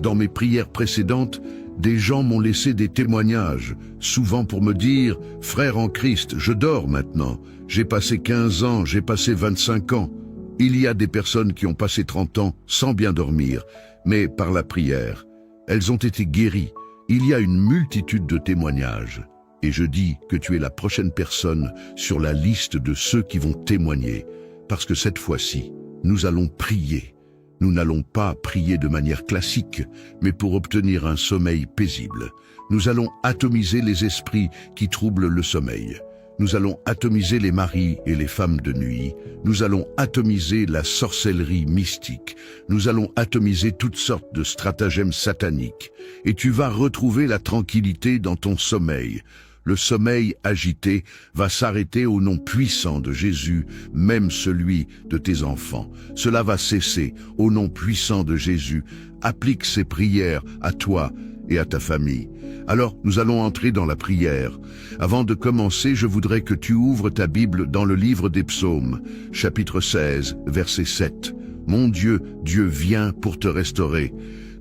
Dans mes prières précédentes, des gens m'ont laissé des témoignages, souvent pour me dire « Frère en Christ, je dors maintenant. J'ai passé 15 ans, j'ai passé 25 ans. » Il y a des personnes qui ont passé 30 ans sans bien dormir, mais par la prière. Elles ont été guéries. Il y a une multitude de témoignages. Et je dis que tu es la prochaine personne sur la liste de ceux qui vont témoigner, parce que cette fois-ci, nous allons prier. Nous n'allons pas prier de manière classique, mais pour obtenir un sommeil paisible. Nous allons atomiser les esprits qui troublent le sommeil. Nous allons atomiser les maris et les femmes de nuit. Nous allons atomiser la sorcellerie mystique. Nous allons atomiser toutes sortes de stratagèmes sataniques. Et tu vas retrouver la tranquillité dans ton sommeil. Le sommeil agité va s'arrêter au nom puissant de Jésus, même celui de tes enfants. Cela va cesser au nom puissant de Jésus. Applique ces prières à toi et à ta famille. Alors, nous allons entrer dans la prière. Avant de commencer, je voudrais que tu ouvres ta Bible dans le livre des Psaumes, chapitre 16, verset 7. Mon Dieu, Dieu vient pour te restaurer.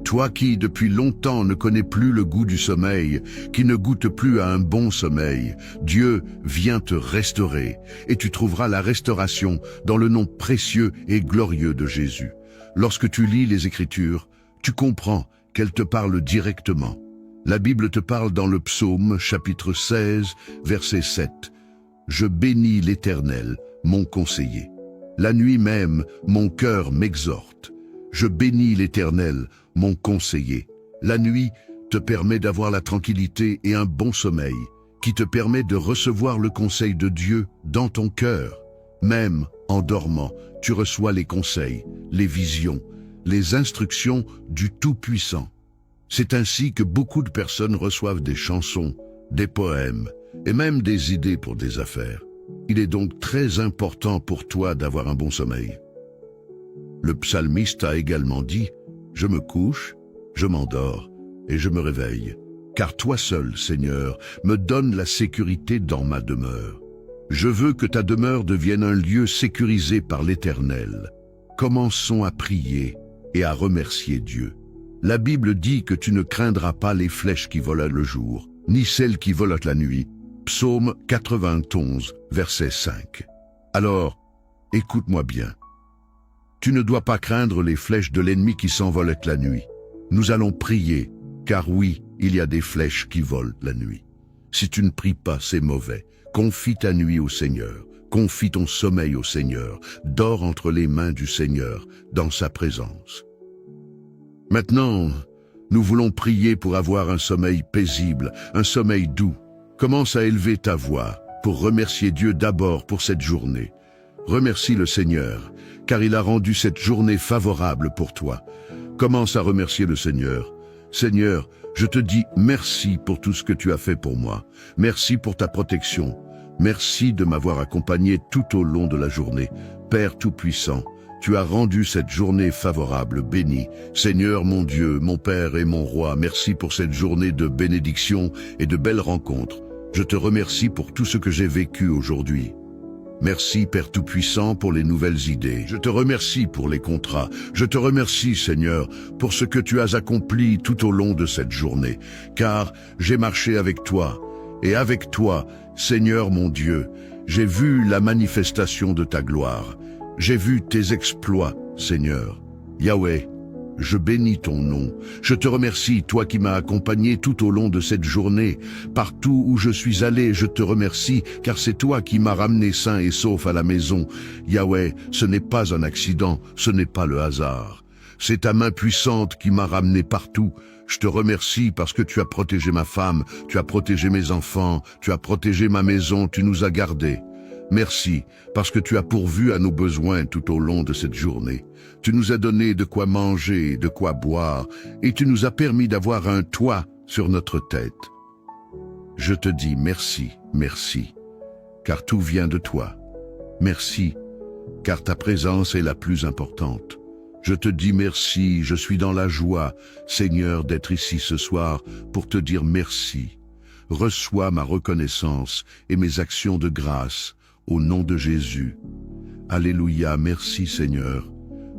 Toi qui, depuis longtemps, ne connais plus le goût du sommeil, qui ne goûte plus à un bon sommeil, Dieu vient te restaurer, et tu trouveras la restauration dans le nom précieux et glorieux de Jésus. Lorsque tu lis les Écritures, tu comprends qu'elles te parlent directement. La Bible te parle dans le psaume, chapitre 16, verset 7. « Je bénis l'Éternel, mon conseiller. La nuit même, mon cœur m'exhorte. Je bénis l'Éternel, mon conseiller. » La nuit te permet d'avoir la tranquillité et un bon sommeil, qui te permet de recevoir le conseil de Dieu dans ton cœur. Même en dormant, tu reçois les conseils, les visions, les instructions du Tout-Puissant. C'est ainsi que beaucoup de personnes reçoivent des chansons, des poèmes et même des idées pour des affaires. Il est donc très important pour toi d'avoir un bon sommeil. Le psalmiste a également dit « Je me couche, je m'endors et je me réveille, car toi seul, Seigneur, me donnes la sécurité dans ma demeure. Je veux que ta demeure devienne un lieu sécurisé par l'Éternel. Commençons à prier et à remercier Dieu. La Bible dit que tu ne craindras pas les flèches qui volent le jour, ni celles qui volent la nuit. » Psaume 91, verset 5. Alors, écoute-moi bien. Tu ne dois pas craindre les flèches de l'ennemi qui s'envolent la nuit. Nous allons prier, car oui, il y a des flèches qui volent la nuit. Si tu ne pries pas, c'est mauvais. Confie ta nuit au Seigneur. Confie ton sommeil au Seigneur. Dors entre les mains du Seigneur, dans sa présence. Maintenant, nous voulons prier pour avoir un sommeil paisible, un sommeil doux. Commence à élever ta voix pour remercier Dieu d'abord pour cette journée. Remercie le Seigneur, car il a rendu cette journée favorable pour toi. Commence à remercier le Seigneur. Seigneur, je te dis merci pour tout ce que tu as fait pour moi. Merci pour ta protection. Merci de m'avoir accompagné tout au long de la journée. Père Tout-Puissant, tu as rendu cette journée favorable, bénie. Seigneur mon Dieu, mon Père et mon Roi, merci pour cette journée de bénédiction et de belles rencontres. Je te remercie pour tout ce que j'ai vécu aujourd'hui. Merci Père Tout-Puissant pour les nouvelles idées. Je te remercie pour les contrats. Je te remercie Seigneur pour ce que tu as accompli tout au long de cette journée. Car j'ai marché avec toi. Et avec toi, Seigneur mon Dieu, j'ai vu la manifestation de ta gloire. J'ai vu tes exploits, Seigneur. Yahweh, je bénis ton nom. Je te remercie, toi qui m'as accompagné tout au long de cette journée. Partout où je suis allé, je te remercie, car c'est toi qui m'as ramené sain et sauf à la maison. Yahweh, ce n'est pas un accident, ce n'est pas le hasard. C'est ta main puissante qui m'a ramené partout. Je te remercie parce que tu as protégé ma femme, tu as protégé mes enfants, tu as protégé ma maison, tu nous as gardés. Merci, parce que tu as pourvu à nos besoins tout au long de cette journée. Tu nous as donné de quoi manger, de quoi boire, et tu nous as permis d'avoir un toit sur notre tête. Je te dis merci, merci, car tout vient de toi. Merci, car ta présence est la plus importante. Je te dis merci, je suis dans la joie, Seigneur, d'être ici ce soir pour te dire merci. Reçois ma reconnaissance et mes actions de grâce au nom de Jésus. Alléluia, merci Seigneur.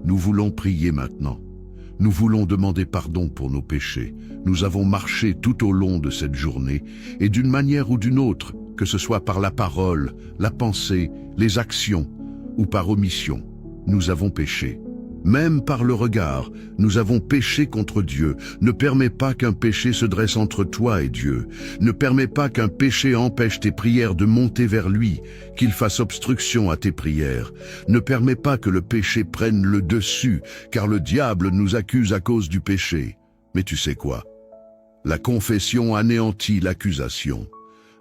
Nous voulons prier maintenant. Nous voulons demander pardon pour nos péchés. Nous avons marché tout au long de cette journée et d'une manière ou d'une autre, que ce soit par la parole, la pensée, les actions ou par omission, nous avons péché. Même par le regard, nous avons péché contre Dieu. Ne permets pas qu'un péché se dresse entre toi et Dieu. Ne permets pas qu'un péché empêche tes prières de monter vers lui, qu'il fasse obstruction à tes prières. Ne permets pas que le péché prenne le dessus, car le diable nous accuse à cause du péché. Mais tu sais quoi? La confession anéantit l'accusation.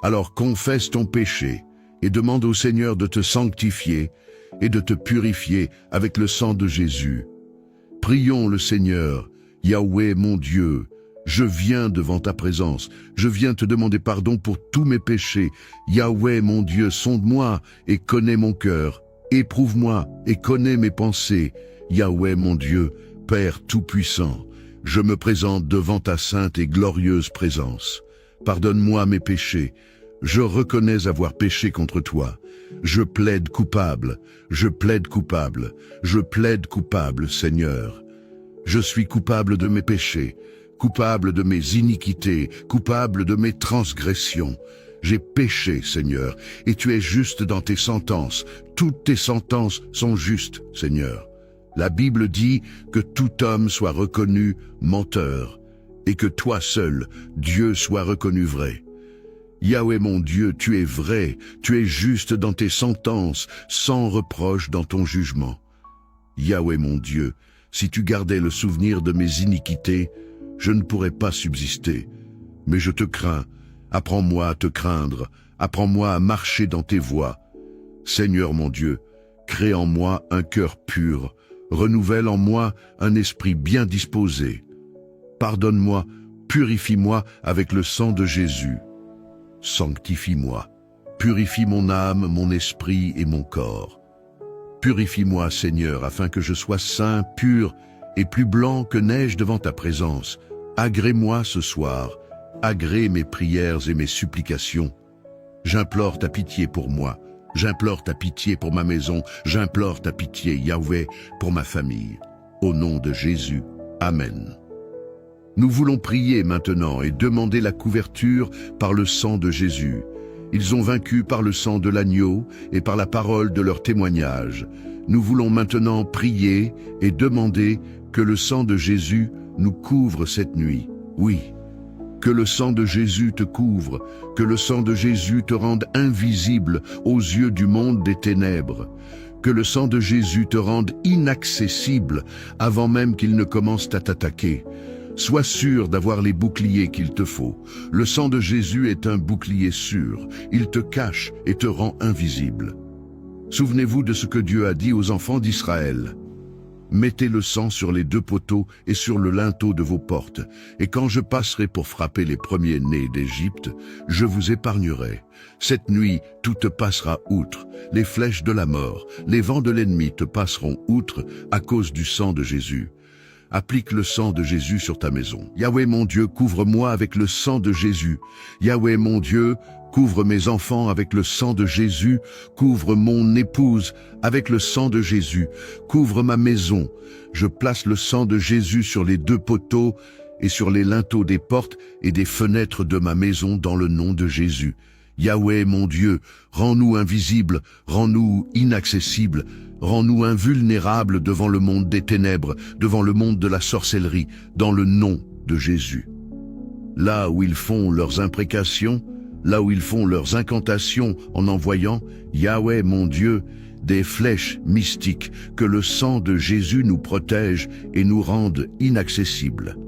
Alors confesse ton péché et demande au Seigneur de te sanctifier et de te purifier avec le sang de Jésus. Prions le Seigneur. Yahweh mon Dieu, je viens devant ta présence, je viens te demander pardon pour tous mes péchés. Yahweh mon Dieu, sonde-moi et connais mon cœur, éprouve-moi et connais mes pensées. Yahweh mon Dieu, Père tout-puissant, je me présente devant ta sainte et glorieuse présence. Pardonne-moi mes péchés, je reconnais avoir péché contre toi. Je plaide coupable, je plaide coupable, je plaide coupable, Seigneur. Je suis coupable de mes péchés, coupable de mes iniquités, coupable de mes transgressions. J'ai péché, Seigneur, et tu es juste dans tes sentences. Toutes tes sentences sont justes, Seigneur. La Bible dit que tout homme soit reconnu menteur, et que toi seul, Dieu, soit reconnu vrai. Yahweh mon Dieu, tu es vrai, tu es juste dans tes sentences, sans reproche dans ton jugement. Yahweh mon Dieu, si tu gardais le souvenir de mes iniquités, je ne pourrais pas subsister. Mais je te crains, apprends-moi à te craindre, apprends-moi à marcher dans tes voies. Seigneur mon Dieu, crée en moi un cœur pur, renouvelle en moi un esprit bien disposé. Pardonne-moi, purifie-moi avec le sang de Jésus. Sanctifie-moi, purifie mon âme, mon esprit et mon corps. Purifie-moi, Seigneur, afin que je sois saint, pur et plus blanc que neige devant ta présence. Agrée-moi ce soir, agrée mes prières et mes supplications. J'implore ta pitié pour moi, j'implore ta pitié pour ma maison, j'implore ta pitié, Yahweh, pour ma famille. Au nom de Jésus, Amen. Nous voulons prier maintenant et demander la couverture par le sang de Jésus. Ils ont vaincu par le sang de l'agneau et par la parole de leur témoignage. Nous voulons maintenant prier et demander que le sang de Jésus nous couvre cette nuit. Oui, que le sang de Jésus te couvre, que le sang de Jésus te rende invisible aux yeux du monde des ténèbres. Que le sang de Jésus te rende inaccessible avant même qu'il ne commence à t'attaquer. Sois sûr d'avoir les boucliers qu'il te faut. Le sang de Jésus est un bouclier sûr. Il te cache et te rend invisible. Souvenez-vous de ce que Dieu a dit aux enfants d'Israël. Mettez le sang sur les 2 poteaux et sur le linteau de vos portes. Et quand je passerai pour frapper les premiers-nés d'Égypte, je vous épargnerai. Cette nuit, tout te passera outre. Les flèches de la mort, les vents de l'ennemi te passeront outre à cause du sang de Jésus. Applique le sang de Jésus sur ta maison. Yahweh mon Dieu, couvre-moi avec le sang de Jésus. Yahweh mon Dieu, couvre mes enfants avec le sang de Jésus. Couvre mon épouse avec le sang de Jésus. Couvre ma maison. Je place le sang de Jésus sur les 2 poteaux et sur les linteaux des portes et des fenêtres de ma maison dans le nom de Jésus. Yahweh mon Dieu, rends-nous invisibles, rends-nous inaccessibles, rends-nous invulnérables devant le monde des ténèbres, devant le monde de la sorcellerie, dans le nom de Jésus. Là où ils font leurs imprécations, là où ils font leurs incantations en envoyant, Yahweh mon Dieu, des flèches mystiques, que le sang de Jésus nous protège et nous rende inaccessibles.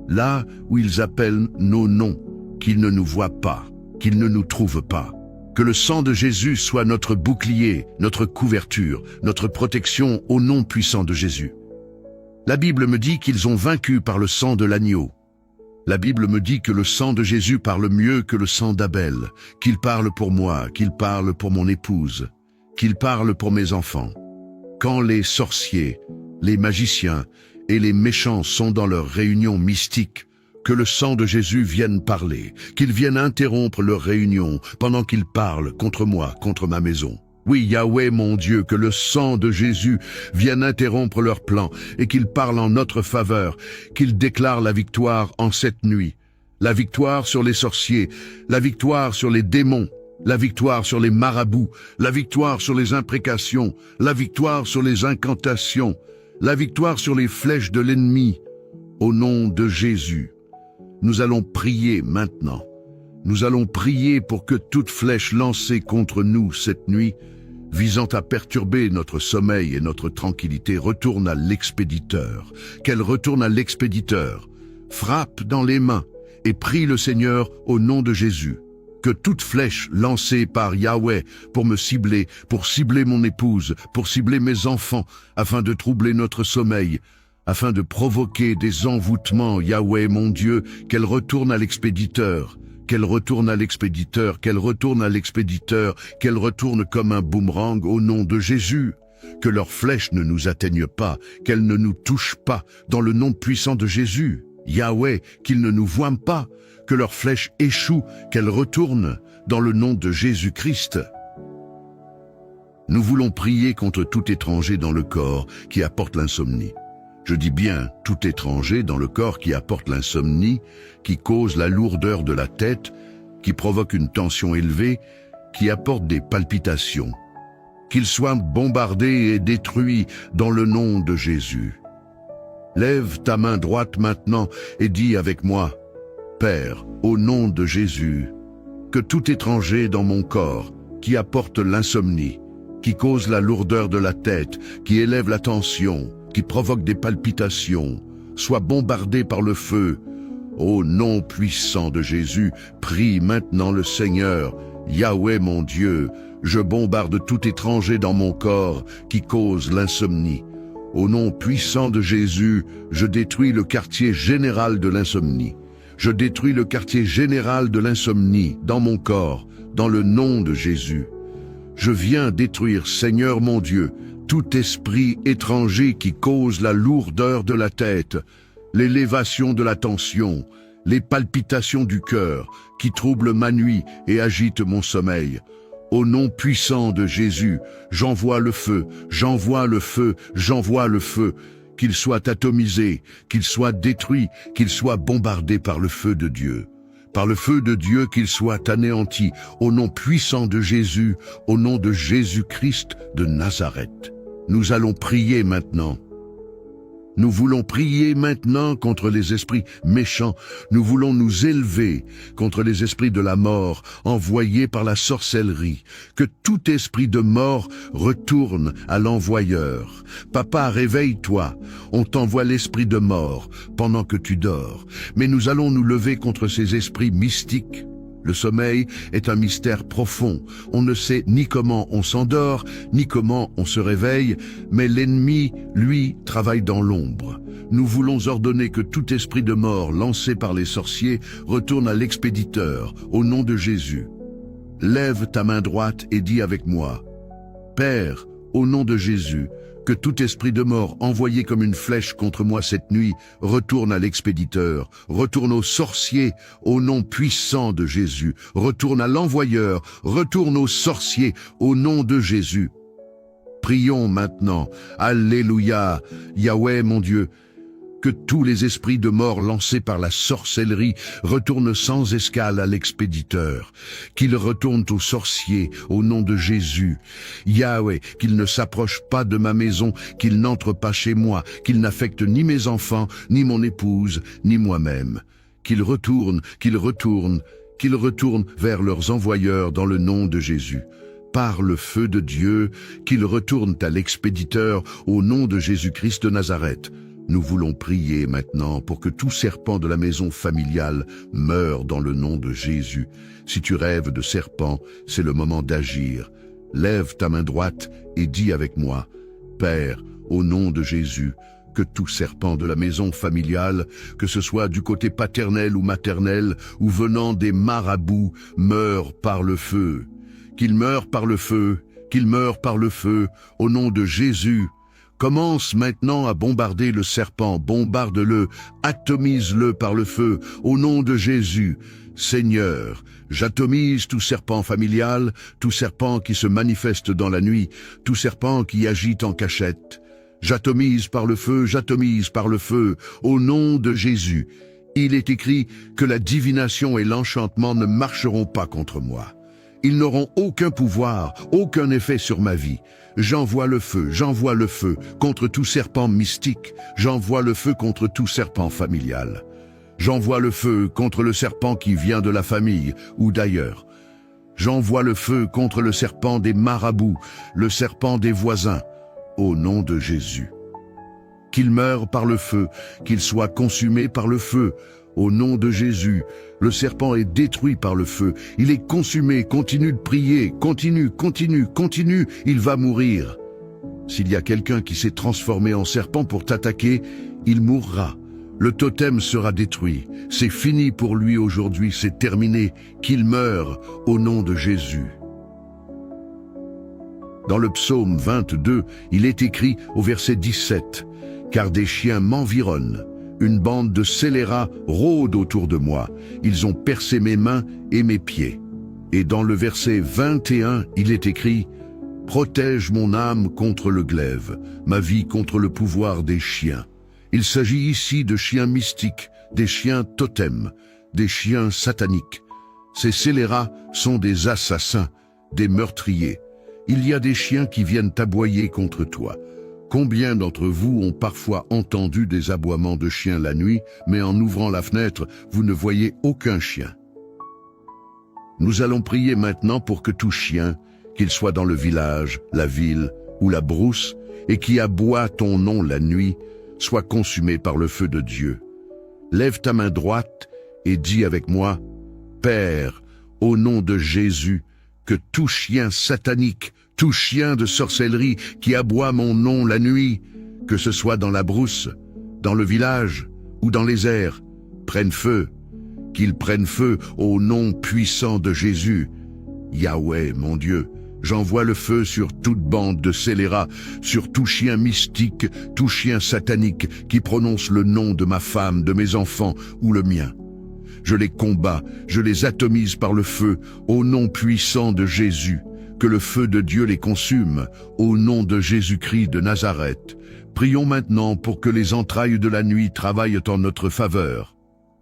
Là où ils appellent nos noms, qu'ils ne nous voient pas, qu'ils ne nous trouvent pas. Que le sang de Jésus soit notre bouclier, notre couverture, notre protection au nom puissant de Jésus. La Bible me dit qu'ils ont vaincu par le sang de l'agneau. La Bible me dit que le sang de Jésus parle mieux que le sang d'Abel, qu'il parle pour moi, qu'il parle pour mon épouse, qu'il parle pour mes enfants. Quand les sorciers, les magiciens et les méchants sont dans leur réunion mystique. Que le sang de Jésus vienne parler, qu'il vienne interrompre leur réunion pendant qu'ils parlent contre moi, contre ma maison. Oui, Yahweh mon Dieu, que le sang de Jésus vienne interrompre leur plan et qu'il parle en notre faveur, qu'il déclare la victoire en cette nuit. La victoire sur les sorciers, la victoire sur les démons, la victoire sur les marabouts, la victoire sur les imprécations, la victoire sur les incantations, la victoire sur les flèches de l'ennemi. Au nom de Jésus, nous allons prier maintenant. Nous allons prier pour que toute flèche lancée contre nous cette nuit, visant à perturber notre sommeil et notre tranquillité, retourne à l'expéditeur. Qu'elle retourne à l'expéditeur. Frappe dans les mains et prie le Seigneur au nom de Jésus. Que toute flèche lancée par Yahweh pour me cibler, pour cibler mon épouse, pour cibler mes enfants, afin de troubler notre sommeil, afin de provoquer des envoûtements, Yahweh mon Dieu, qu'elle retourne à l'expéditeur, qu'elle retourne à l'expéditeur, qu'elle retourne à l'expéditeur, qu'elle retourne comme un boomerang au nom de Jésus. Que leurs flèches ne nous atteignent pas, qu'elles ne nous touchent pas, dans le nom puissant de Jésus. Yahweh, qu'ils ne nous voient pas, que leurs flèches échouent, qu'elles retournent, dans le nom de Jésus-Christ. Nous voulons prier contre tout étranger dans le corps qui apporte l'insomnie. Je dis bien tout étranger dans le corps qui apporte l'insomnie, qui cause la lourdeur de la tête, qui provoque une tension élevée, qui apporte des palpitations. Qu'il soit bombardé et détruit dans le nom de Jésus. Lève ta main droite maintenant et dis avec moi, Père, au nom de Jésus, que tout étranger dans mon corps qui apporte l'insomnie, qui cause la lourdeur de la tête, qui élève la tension, qui provoque des palpitations, soit bombardé par le feu. Au nom puissant de Jésus, prie maintenant le Seigneur, Yahweh mon Dieu, je bombarde tout étranger dans mon corps qui cause l'insomnie. Au nom puissant de Jésus, je détruis le quartier général de l'insomnie. Je détruis le quartier général de l'insomnie dans mon corps, dans le nom de Jésus. Je viens détruire, Seigneur mon Dieu, tout esprit étranger qui cause la lourdeur de la tête, l'élévation de la tension, les palpitations du cœur, qui troublent ma nuit et agitent mon sommeil. Au nom puissant de Jésus, j'envoie le feu, j'envoie le feu, j'envoie le feu, qu'il soit atomisé, qu'il soit détruit, qu'il soit bombardé par le feu de Dieu. Par le feu de Dieu qu'il soit anéanti, au nom puissant de Jésus, au nom de Jésus-Christ de Nazareth. Nous allons prier maintenant. Nous voulons prier maintenant contre les esprits méchants. Nous voulons nous élever contre les esprits de la mort envoyés par la sorcellerie. Que tout esprit de mort retourne à l'envoyeur. Papa, réveille-toi. On t'envoie l'esprit de mort pendant que tu dors. Mais nous allons nous lever contre ces esprits mystiques. Le sommeil est un mystère profond. On ne sait ni comment on s'endort, ni comment on se réveille, mais l'ennemi, lui, travaille dans l'ombre. Nous voulons ordonner que tout esprit de mort lancé par les sorciers retourne à l'expéditeur, au nom de Jésus. Lève ta main droite et dis avec moi, Père, au nom de Jésus, que tout esprit de mort envoyé comme une flèche contre moi cette nuit retourne à l'expéditeur, retourne aux sorciers au nom puissant de Jésus, retourne à l'envoyeur, retourne aux sorciers au nom de Jésus. Prions maintenant, Alléluia, Yahweh mon Dieu, que tous les esprits de mort lancés par la sorcellerie retournent sans escale à l'expéditeur, qu'ils retournent aux sorciers au nom de Jésus. Yahweh, qu'ils ne s'approchent pas de ma maison, qu'ils n'entrent pas chez moi, qu'ils n'affectent ni mes enfants, ni mon épouse, ni moi-même. Qu'ils retournent vers leurs envoyeurs dans le nom de Jésus. Par le feu de Dieu, qu'ils retournent à l'expéditeur au nom de Jésus-Christ de Nazareth. Nous voulons prier maintenant pour que tout serpent de la maison familiale meure dans le nom de Jésus. Si tu rêves de serpent, c'est le moment d'agir. Lève ta main droite et dis avec moi, Père, au nom de Jésus, que tout serpent de la maison familiale, que ce soit du côté paternel ou maternel, ou venant des marabouts, meure par le feu. Qu'il meure par le feu, qu'il meure par le feu, au nom de Jésus. Commence maintenant à bombarder le serpent, bombarde-le, atomise-le par le feu, au nom de Jésus. Seigneur, j'atomise tout serpent familial, tout serpent qui se manifeste dans la nuit, tout serpent qui agite en cachette. J'atomise par le feu, au nom de Jésus. Il est écrit que la divination et l'enchantement ne marcheront pas contre moi. Ils n'auront aucun pouvoir, aucun effet sur ma vie. J'envoie le feu contre tout serpent mystique. J'envoie le feu contre tout serpent familial. J'envoie le feu contre le serpent qui vient de la famille ou d'ailleurs. J'envoie le feu contre le serpent des marabouts, le serpent des voisins, au nom de Jésus. Qu'il meure par le feu, qu'il soit consumé par le feu, au nom de Jésus. Le serpent est détruit par le feu, il est consumé, continue de prier, continue, il va mourir. S'il y a quelqu'un qui s'est transformé en serpent pour t'attaquer, il mourra. Le totem sera détruit. C'est fini pour lui aujourd'hui, c'est terminé. Qu'il meure au nom de Jésus. Dans le psaume 22, il est écrit au verset 17, « Car des chiens m'environnent, une bande de scélérats rôde autour de moi. Ils ont percé mes mains et mes pieds. » Et dans le verset 21, il est écrit, « Protège mon âme contre le glaive, ma vie contre le pouvoir des chiens. » Il s'agit ici de chiens mystiques, des chiens totems, des chiens sataniques. Ces scélérats sont des assassins, des meurtriers. Il y a des chiens qui viennent aboyer contre toi. Combien d'entre vous ont parfois entendu des aboiements de chiens la nuit, mais en ouvrant la fenêtre, vous ne voyez aucun chien? Nous allons prier maintenant pour que tout chien, qu'il soit dans le village, la ville ou la brousse, et qui aboie ton nom la nuit, soit consumé par le feu de Dieu. Lève ta main droite et dis avec moi, « Père, au nom de Jésus, que tout chien satanique, tout chien de sorcellerie qui aboie mon nom la nuit, que ce soit dans la brousse, dans le village ou dans les airs, prenne feu, qu'il prenne feu au nom puissant de Jésus. Yahweh, mon Dieu, j'envoie le feu sur toute bande de scélérats, sur tout chien mystique, tout chien satanique qui prononce le nom de ma femme, de mes enfants ou le mien. Je les combats, je les atomise par le feu, au nom puissant de Jésus. Que le feu de Dieu les consume, au nom de Jésus-Christ de Nazareth. Prions maintenant pour que les entrailles de la nuit travaillent en notre faveur.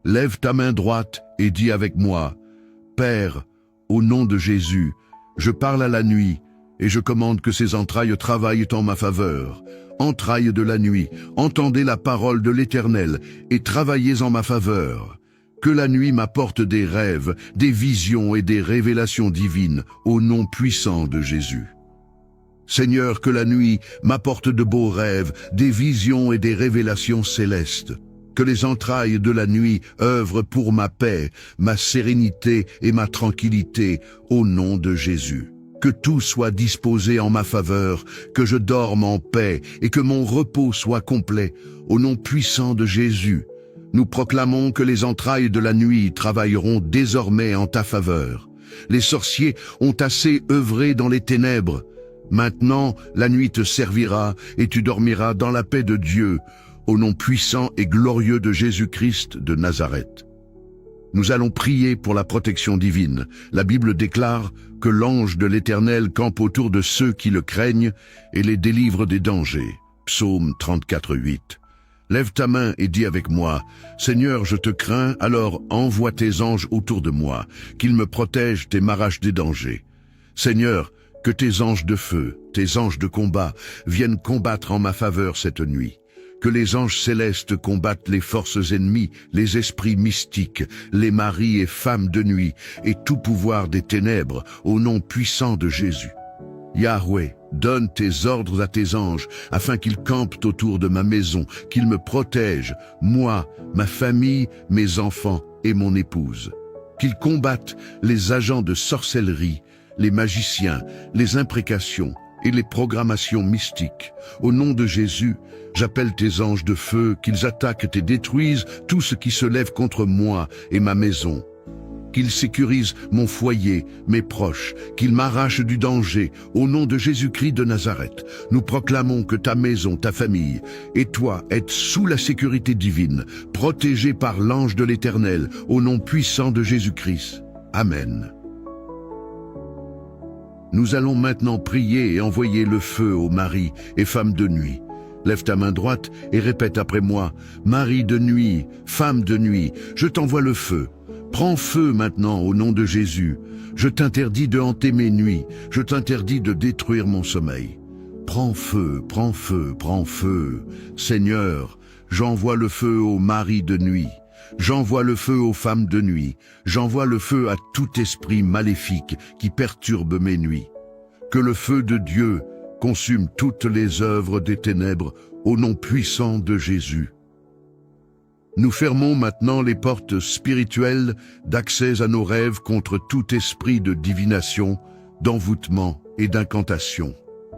Lève ta main droite et dis avec moi, « Père, au nom de Jésus, je parle à la nuit et je commande que ces entrailles travaillent en ma faveur. Entrailles de la nuit, entendez la parole de l'Éternel et travaillez en ma faveur. Que la nuit m'apporte des rêves, des visions et des révélations divines au nom puissant de Jésus. Seigneur, que la nuit m'apporte de beaux rêves, des visions et des révélations célestes. Que les entrailles de la nuit œuvrent pour ma paix, ma sérénité et ma tranquillité au nom de Jésus. Que tout soit disposé en ma faveur, que je dorme en paix et que mon repos soit complet au nom puissant de Jésus. Nous proclamons que les entrailles de la nuit travailleront désormais en ta faveur. Les sorciers ont assez œuvré dans les ténèbres. Maintenant, la nuit te servira et tu dormiras dans la paix de Dieu, au nom puissant et glorieux de Jésus-Christ de Nazareth. Nous allons prier pour la protection divine. La Bible déclare que l'ange de l'Éternel campe autour de ceux qui le craignent et les délivre des dangers. Psaume 34, 8. Lève ta main et dis avec moi, « Seigneur, je te crains, alors envoie tes anges autour de moi, qu'ils me protègent et m'arrachent des dangers. Seigneur, que tes anges de feu, tes anges de combat, viennent combattre en ma faveur cette nuit. Que les anges célestes combattent les forces ennemies, les esprits mystiques, les maris et femmes de nuit, et tout pouvoir des ténèbres, au nom puissant de Jésus. Yahweh, donne tes ordres à tes anges, afin qu'ils campent autour de ma maison, qu'ils me protègent, moi, ma famille, mes enfants et mon épouse. Qu'ils combattent les agents de sorcellerie, les magiciens, les imprécations et les programmations mystiques. Au nom de Jésus, j'appelle tes anges de feu, qu'ils attaquent et détruisent tout ce qui se lève contre moi et ma maison. qu'il sécurise mon foyer, mes proches, qu'il m'arrache du danger. Au nom de Jésus-Christ de Nazareth, nous proclamons que ta maison, ta famille et toi êtes sous la sécurité divine, protégés par l'ange de l'Éternel, au nom puissant de Jésus-Christ. Amen. Nous allons maintenant prier et envoyer le feu aux maris et femmes de nuit. Lève ta main droite et répète après moi. Mari de nuit, femme de nuit, je t'envoie le feu. Prends feu maintenant au nom de Jésus. Je t'interdis de hanter mes nuits. Je t'interdis de détruire mon sommeil. Prends feu, prends feu, prends feu. Seigneur, j'envoie le feu aux maris de nuit. J'envoie le feu aux femmes de nuit. J'envoie le feu à tout esprit maléfique qui perturbe mes nuits. Que le feu de Dieu consume toutes les œuvres des ténèbres au nom puissant de Jésus. Nous fermons maintenant les portes spirituelles d'accès à nos rêves contre tout esprit de divination, d'envoûtement et d'incantation.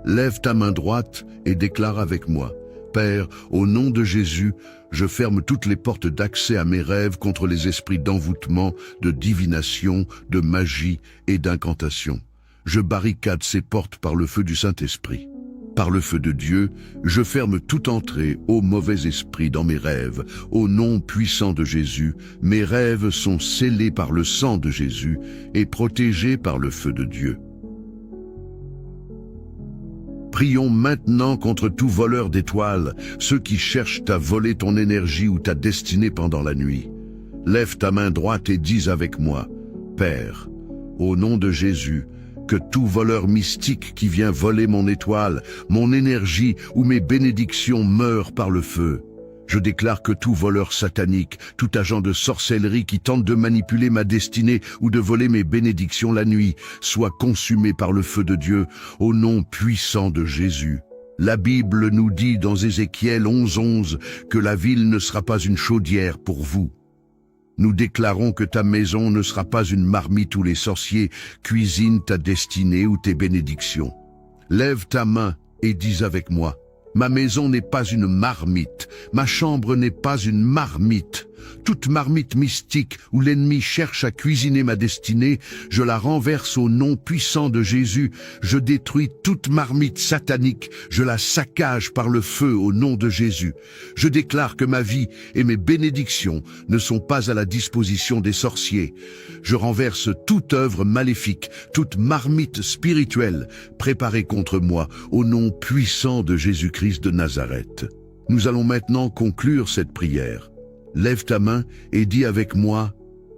Lève ta main droite et déclare avec moi. Père, au nom de Jésus, je ferme toutes les portes d'accès à mes rêves contre les esprits d'envoûtement, de divination, de magie et d'incantation. Je barricade ces portes par le feu du Saint-Esprit. Par le feu de Dieu, je ferme toute entrée au mauvais esprit dans mes rêves. Au nom puissant de Jésus, mes rêves sont scellés par le sang de Jésus et protégés par le feu de Dieu. Prions maintenant contre tout voleur d'étoiles, ceux qui cherchent à voler ton énergie ou ta destinée pendant la nuit. Lève ta main droite et dis avec moi, Père, au nom de Jésus, que tout voleur mystique qui vient voler mon étoile, mon énergie ou mes bénédictions meure par le feu. Je déclare que tout voleur satanique, tout agent de sorcellerie qui tente de manipuler ma destinée ou de voler mes bénédictions la nuit, soit consumé par le feu de Dieu, au nom puissant de Jésus. La Bible nous dit dans Ézéchiel 11:11 que la ville ne sera pas une chaudière pour vous. Nous déclarons que ta maison ne sera pas une marmite où les sorciers cuisinent ta destinée ou tes bénédictions. Lève ta main et dis avec moi. Ma maison n'est pas une marmite, ma chambre n'est pas une marmite. Toute marmite mystique où l'ennemi cherche à cuisiner ma destinée, je la renverse au nom puissant de Jésus. Je détruis toute marmite satanique, je la saccage par le feu au nom de Jésus. Je déclare que ma vie et mes bénédictions ne sont pas à la disposition des sorciers. Je renverse toute œuvre maléfique, toute marmite spirituelle préparée contre moi au nom puissant de Jésus-Christ de Nazareth. Nous allons maintenant conclure cette prière. Lève ta main et dis avec moi,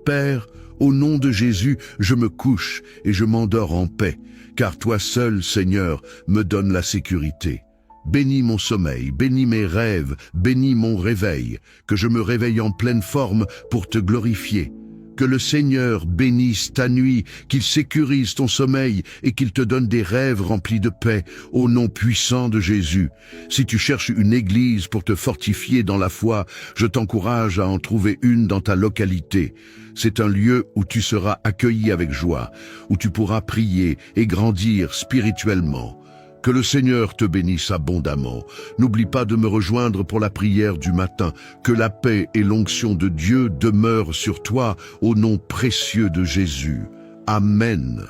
Père, au nom de Jésus, je me couche et je m'endors en paix, car toi seul, Seigneur, me donnes la sécurité. Bénis mon sommeil, bénis mes rêves, bénis mon réveil, que je me réveille en pleine forme pour te glorifier. Que le Seigneur bénisse ta nuit, qu'il sécurise ton sommeil et qu'il te donne des rêves remplis de paix, au nom puissant de Jésus. Si tu cherches une église pour te fortifier dans la foi, je t'encourage à en trouver une dans ta localité. C'est un lieu où tu seras accueilli avec joie, où tu pourras prier et grandir spirituellement. Que le Seigneur te bénisse abondamment. N'oublie pas de me rejoindre pour la prière du matin. Que la paix et l'onction de Dieu demeurent sur toi au nom précieux de Jésus. Amen.